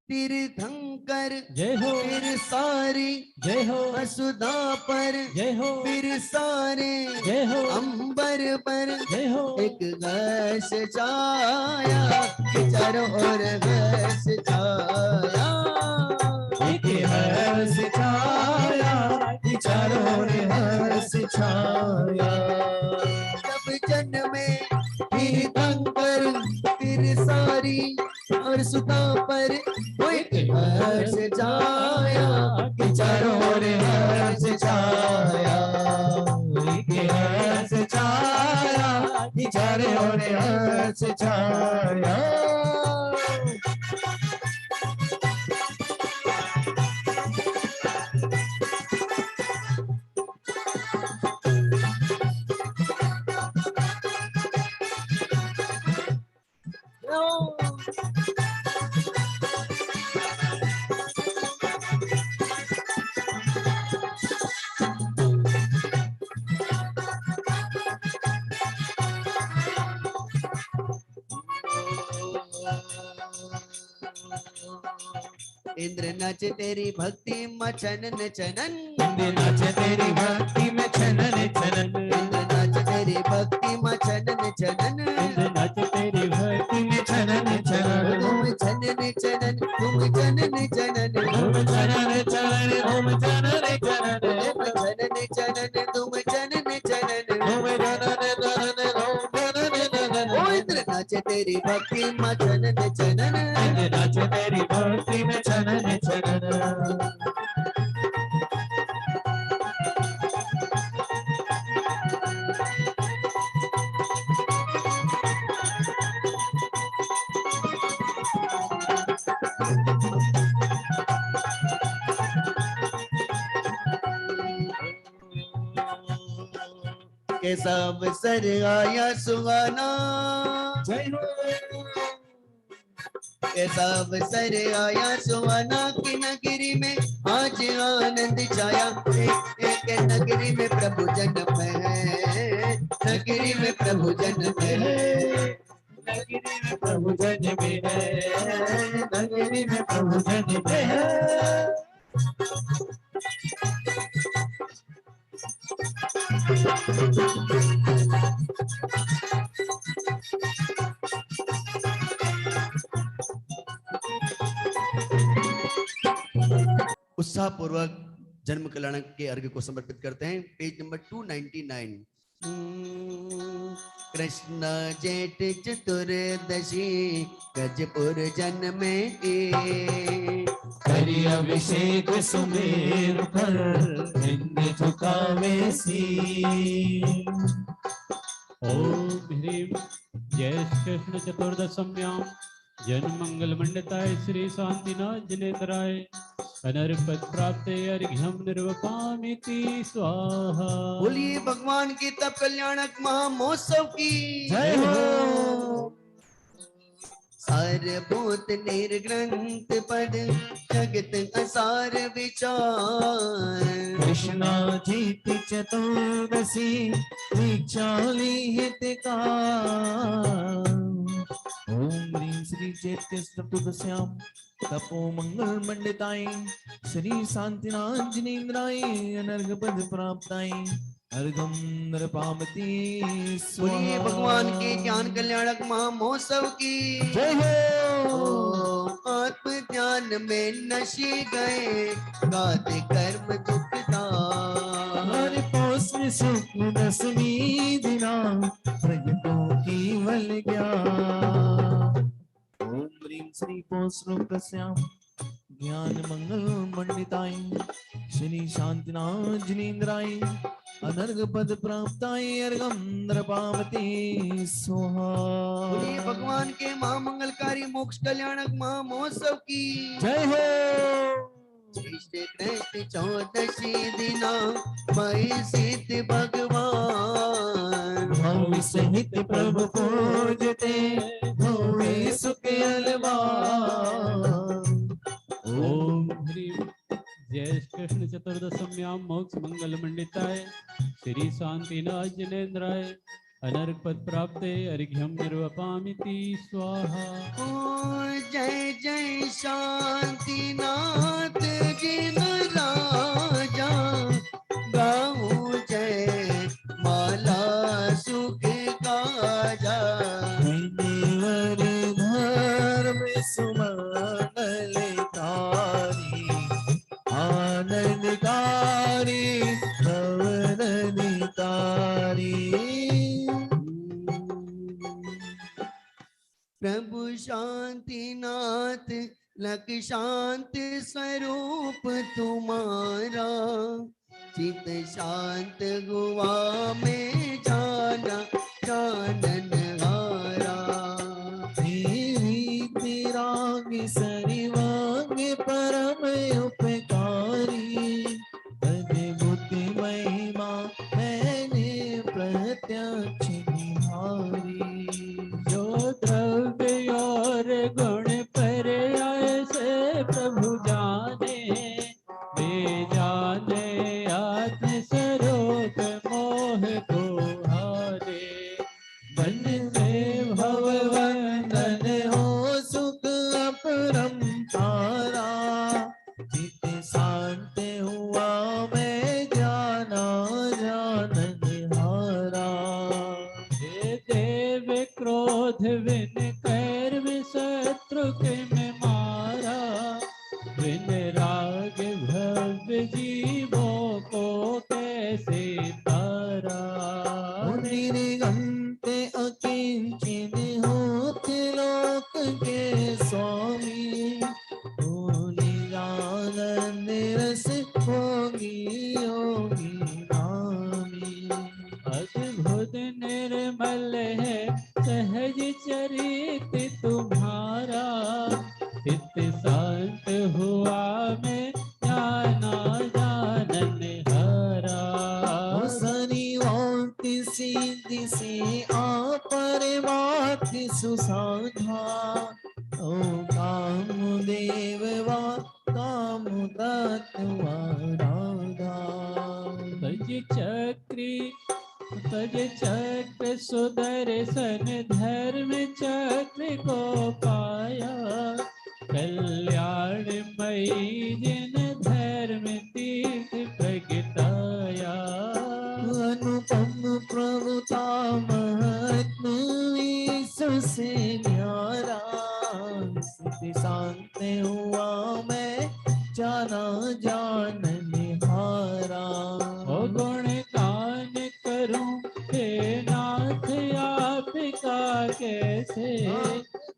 तीर्थंकर जय हो। फिर सारी जय हो। वसुधा पर जय हो। फिर सारे जय हो। अंबर पर जय हो। एक घस छाया, कि चारों ओर घस छाया, एक हर्ष छाया, चारों ओर हर्ष छाया। जब जन्मे तीर्थंकर फिर सारी और सुधा पर वो एक हर्ष छाया, कि चारों ओर हर्ष छाया, एक हर्ष छाया, चारों ओर हर्ष छाया। इंद्र नाचे तेरी भक्ति में छनन छनन, इंद्र नाचे तेरी भक्ति में छनन छनन, इंद्र नाचे तेरी भक्ति में छनन छनन, इंद्र नाच तेरी भक्ति में छनन छनन। तुम छनन छनन, तुम छनन छनन, ओम छनन छनन, ओम छनन छनन, तुम छनन छनन, तुम छनन छनन, ओम छनन छनन, ओम छनन छनन। ओ इंद्र नाचे तेरी भक्ति में छनन छनन। इंद्र नाचे तेरी भक्ति में छनन छनन। कैसा अवसर आया सुहाना, जय हो। कैसा अवसर आया सुहाना, कि नगरी में आज आनंद छाया। एक नगरी में प्रभु जन्म है, नगरी में प्रभु जन्म है, नगरी में प्रभु जन्म है, नगरी में प्रभु जन्म है। उत्साह पूर्वक जन्म कल्याण के अर्घ्य को समर्पित करते हैं। Page number 299। कृष्ण जेठ चतुर्दशी गजपुर जन्मे के। करी अभिषेक सुमेर पर निंद झुकावे सी। ओम ह्रीं जय कृष्ण चतुर्दशम्यां जन्म मंगल मंडिताय श्री शांतिनाथ जिनेन्द्राय अनर्पद प्राप्ते अर्घ्यम निर्वपामिति स्वाहा। बोलिए भगवान के तप कल्याणक महामहोत्सव की जय हो। सारभूत निर्ग्रंथ पद जगत असार विचार। कृष्णा जीत चतुर्दशी दीक्षाली हितकार। ओम ह्रीं श्री चैत्य चतुर्दश्यां तपो मंगल मंडिताय श्री शांतिनाथ जिनेन्द्राय अनर्घ पद प्राप्ताय अर्घम नृपामति बोलिए भगवान के ज्ञान कल्याणक महामहोत्सव की जय हो। आत्म ज्ञान में नशे गए गाते कर्म दुखदार। पौष शुक्ल दशमी दिना प्रगटो केवल ज्ञान। ओम ह्रीं श्री पौष शुक्लस्यां ज्ञान मंगल मंडिताय श्री शांतिनाथ जिनेन्द्राय अनर्घ पद प्राप्ताय अर्घम नृपामति स्वाहा। बोलिए भगवान के महामंगलकारी मोक्ष कल्याणक महामहोत्सव की जय हो। श्री कृष्ण चौदशी दिना मई सीत भगवान। भव सहित प्रभु पूजते भवे सुख अलवार। ओम ह्रीं जय कृष्ण चतुर्दशम्यां मोक्ष मंगल मंडिताय श्री शांतिनाथ जिनेन्द्राय अनर्घ पद प्राप्ते अर्घ्यम निर्वपामिति स्वाहा। ओ जय जय शांतिनाथ जिन राजा गाऊं जय माला सुख काजा। देवर धर्म सुमंगल कारी आनंदकारी नवनकारी। प्रभु शांतिनाथ लक शांत स्वरूप तुम्हारा चित शांत हुआ में जाना जानन हारा। देवी तिराग सरिवांग परम उपकारी अद्भुत महिमा मैंने प्रत्यक्ष निहारी। जो द्रव्य और गुण पर ऐसे प्रभु जाने वे जाने आत्म स्वरूप मोह को हारे। बन से भववंदन हो सुख अपरंपारा चित शांत हुआ मैं जाना जानन हारा। हे देव क्रोध विन कैर में शत्रु के में मारा। विन राग भव्य जीवों को कैसे तारा। निर्गंते अकिंचिन होते लोक के स्वामी आनंद रस होगी योगी नामी। अद्भुत निर्मल है सहज चरित तुम्हारा। चित्त शांत हुआ मैं जाना जानन हारा। शनिवांति सिद्धि से आपर बात सुसाधा। ओ कामदेव वा काम तत्वा राधा। तज चक्र सुदर्शन धर्म चक्र को पाया। कल्याण मई जिन धर्म तीर्थ प्रगटाया। अनुपम प्रभुता महात्म विश्व से न्यारा। स्थिति शांत हुआ मैं जाना जानन हारा। ओ गुण गान करूं हे नाथ यार का कैसे,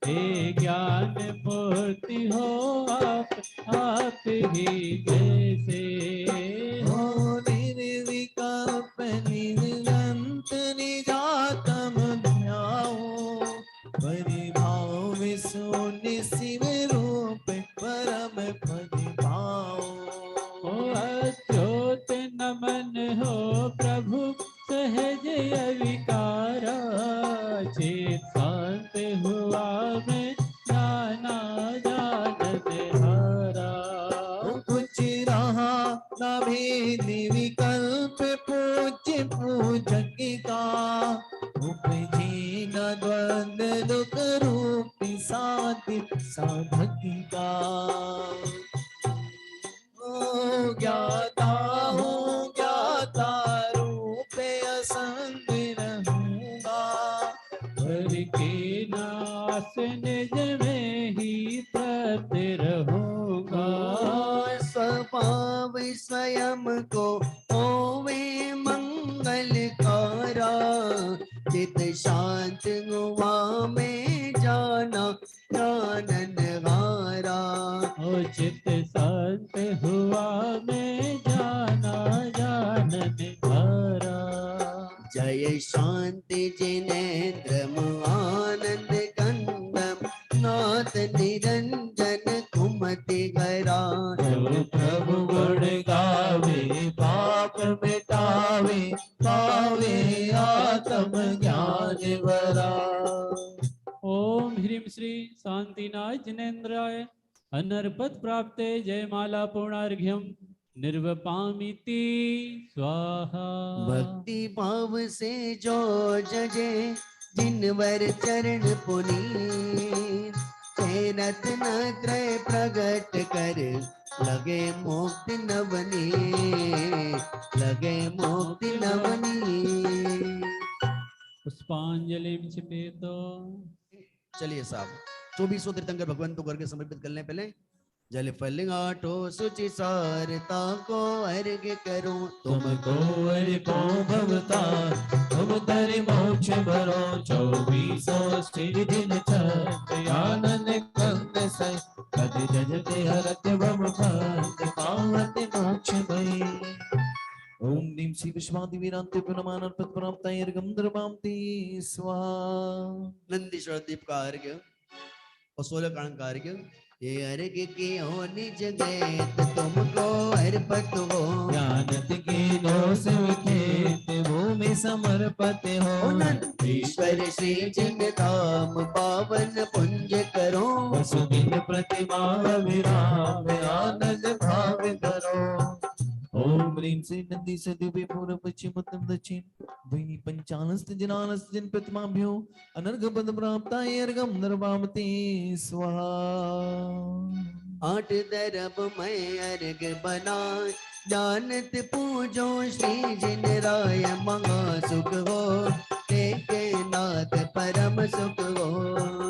हे ज्ञान मूर्ति हो आप ही जैसे। हो निर्विकल्प निरंत निजातम ध्याओ, परिभाव विशून्य शिव रूप परम पद पाओ। ओ अच्युत नमन हो प्रभु सहज अविकारा, चित शांत हुआ मैं जाना जानत हारा। कुछ रहा न भेद विकल्प पूज्य पूजक का, उपजे न द्वंद दुख रूप साधि साधक का। ओ ज्ञाता हूँ ज्ञाता रूप असंग रहूंगा, हर के नास निज में ही प्रति रहूंगा। स्वभाव स्वयं को होवे मंगलकारा, चित शांत हुआ में जाना जानन हारा। ओ चित शांत हुआ मैं जाना जानन हारा। जय शांति जिनेन्द्र आनंद कंदम, नाथ निरंजन कुमति गरा। जो प्रभु गुण गावे पाप मिटावे, पावे आत्म ज्ञान वरा। ओम ह्रीं श्री शांतिनाथ जिनेन्द्राय अनर्पद प्राप्ते जयमाला पूर्णार्घ्यम निर्वपामिति स्वाहा। भक्ति भाव से जो जजे जिनवर चरण पुनीत, चैनत न त्रय प्रगट कर लगे मुक्ति नवनी, लगे मुक्ति नवनी। पुष्पांजलि क्षिपेत। चलिए साहब, 2400 तीर्थंकर भगवंत को करके समर्पित करने पहले जल फल आठो सुचि सारता को अर्घ्य करो। तुमको अर्पो भवता तुम धरि मोक्ष भरो, 2400 श्री दिन चक्र आनंद कंद सै, कद जजते हरत भव भंग पावत मोक्ष भय। ओम नीम श्री विश्वादि वीरांति पुनमान अर्पत प्राप्ताय अर्घम द्रवांति स्वाहा। नंदीश्वर दीप का अर्घ्य और 16 कारण का अर्घ्य। ये अर्घ्य की हो निज गैत तुमको अर्पत हो, ज्ञानत की दोष खेत भूमि समर्पत हो। ईश्वर श्री जिन धाम पावन पुंज करो, वसुदिन प्रतिमा विराम आनंद भाव धरो। ओम ह्रीं श्री नंदी से दिव्य पूर्व पश्चिम उत्तर दक्षिण द्विनी पंचानस्त जनानस्त जिन प्रतिमाभ्यो अनर्घ पद प्राप्ताय अर्घम नरवामते स्वाहा। 8 दरब मैं अर्घ बनाए, जानत पूजो श्री जिन राय महा सुख हो, के नाथ परम सुख हो।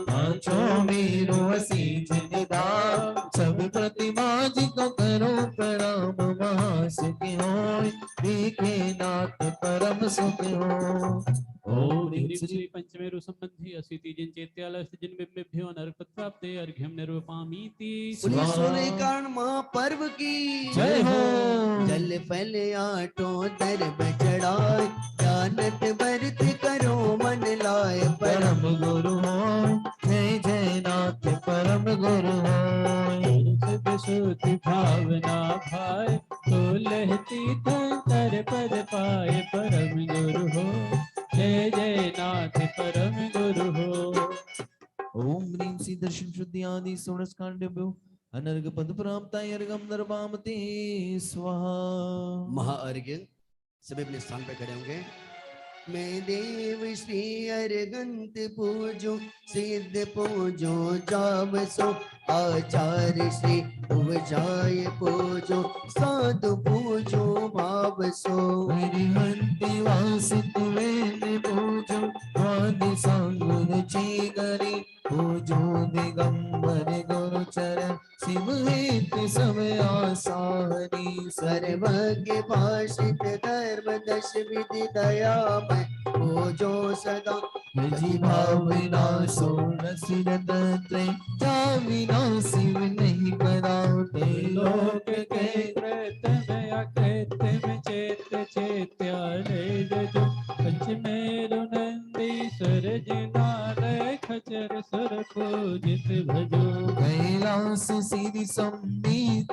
पांचों मेरो असी जिन धाम, सब प्रतिमा जी को करो प्रणाम महासुखी होय, देखे नाथ परम सुख हो। ओम ह्रीं श्री पंचमेरु संबंधी असिति जिन चैत्यालय जिन बिंबिभ्यो नरपत प्राप्ते अर्घ्यम निर्वपामीति बोलिए स्वाहा। 16 कारण महापर्व की जय हो। जल फल आठो दरब चढ़ाए, जानत व्रत करो मन लाए परम गुरु होय, जय जय नाथ परम गुरु होय। शुद्ध शुद्धि भावना भाई तो लहती तर पद पाए, परम गुरु हो जय जय नाथ परम गुरु हो। ओम ह्रीं श्री दर्शन शुद्धि आदि 16 कांडभ्यो अनर्घ पद प्राप्ताय अर्घम नरवामते स्वाहा। महाअर्घ्य सभी अपने स्थान पर खड़े होंगे। मैं देव श्री अर्घंत पूजो, सिद्ध पूजो जावसो, आचार्य श्री उपजाय पूजो, साधु पूजो भावसो। हरिहंति वासित वेद पूजो, वादि सांगुर चीगरी पूजो, दिगंबर गुरु चरण शिव हेत सब आसारी। सर्वज्ञ भाषित धर्म दश विधि दयामय, पूजो सदा निजी भाव विनाशो नसीरतत्रे जा विनाशी नहीं कराते लोक के कृत्य में अकृत्य में चेत्य चेत्यालय जो पंचमेरु नंदीश्वर जिनालय खचर सुर पूजित भजो कैलास सिरि संबीत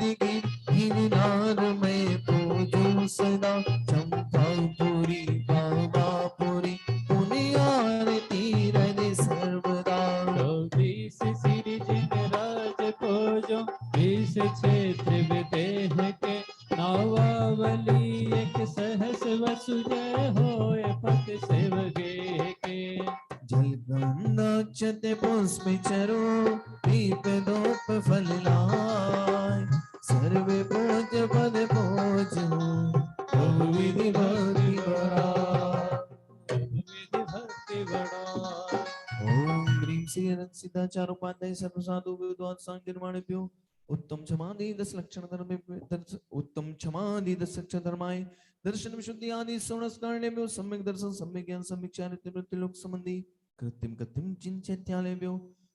गिरनार में पूजो सदा चंपापुरी बाबापुरी पुण्य आरती रहे सर्वदा 24 सिरि जिन राज पूजो 20 क्षेत्र विदेह के नावावली एक सहस वसुजय होय पति सेवगे के जल गंगाक्षते पुष्प चरो दीप दोप फल लाय सर्वे पूज पद पूज विधि भक्ति बड़ा विधि भक्ति बड़ा ओम ह्रीं श्री रक्षिताचार्य उपाध्याय सर्व साधु विद्वान सांग निर्माणेभ्यो उत्तम क्षमादि 10 लक्षण धर्मे उत्तम क्षमादि 10 लक्षण धर्माय दर्शन विशुद्धि आदि संस्कारणेभ्यो सम्यक दर्शन सम्यक ज्ञान सम्यक चारित्र्य मृत्यु लोक संबंधी कृत्रिम चिंचत्यालयभ्यो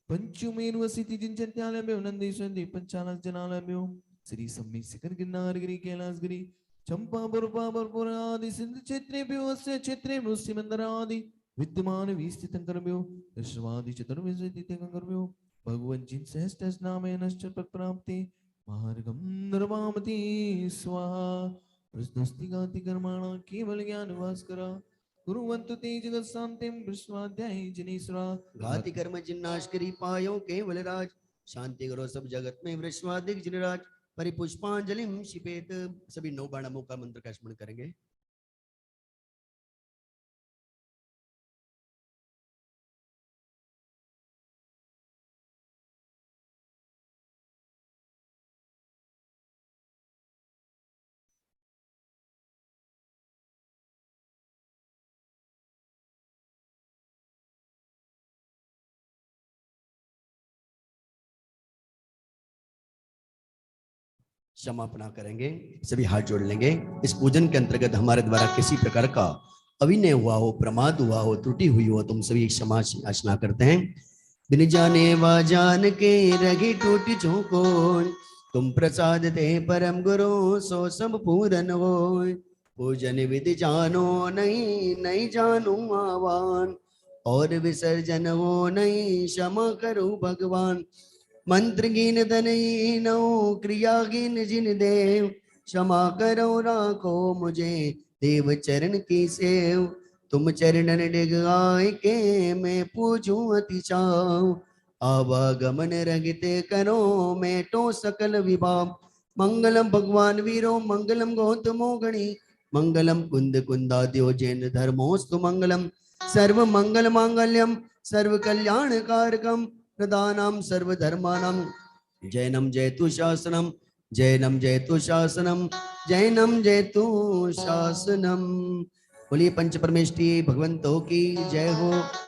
पंचमेरु वसिति चिंचत्यालयभ्यो नंदीश्वर पंचालक जनालयभ्यो श्री सम्यक शिखर गिरनार गिरि कैलास गिरि चंपा बरपुर आदि सिंध क्षेत्रेभ्यो अस्य क्षेत्रेभ्यो सिमंदर आदि विद्यमान विस्थितंकरभ्यो दशवादि चतुर्विंशतिकंकरभ्यो भगवन् जिन सहस्त्र नामेनश्च प्राप्ति मार्गं निर्वामति स्वाहा प्रस्तुस्तिगाति कर्माणा केवल ज्ञान भास्करा कुर्वन्तु ते जगत् शान्तिं विश्वाध्याय जनेश्वरा घाति कर्म जिन्नाश करी पायो केवल राज शांति करो सब जगत में वृषवादिक जिनराज परिपुष्पांजलिम शिपेत। सभी 9 बाणों का मंत्र का स्मरण करेंगे। क्षमापना करेंगे, सभी हाथ जोड़ लेंगे। इस पूजन के अंतर्गत हमारे द्वारा किसी प्रकार का अविनय हुआ हो, प्रमाद हुआ हो, त्रुटि हुई हो, तुम सभी क्षमा याचना करते हैं। बिन जाने वा जान के रगी टूटी चूको तुम प्रसाद ते परम गुरु सो सब पूरन हो। पूजन विधि जानो नहीं नहीं जानू आवान और विसर्जन हो नहीं क्षमा करो भगवान। मंत्र गिन धन क्रिया गिन जिन देव क्षमा करो राखो मुझे देव चरण की सेव। तुम चरणन डिग आए के मैं पूजूं अति चाव आवागमन रगिते करो मैं तो सकल विभाव। मंगलम भगवान वीरो मंगलम गौतमो गणी मंगलम कुंद कुंदाद्यो जैन धर्मोस्तु मंगलम सर्व मंगल मांगल्यम सर्व कल्याण कारकम प्रदानम सर्वधर्मानम जैनम जयतु शासनम जैनम जयतु शासनम जैनम जयतु शासनम। बोलिए पंच परमेष्ठी भगवंतों की जय हो।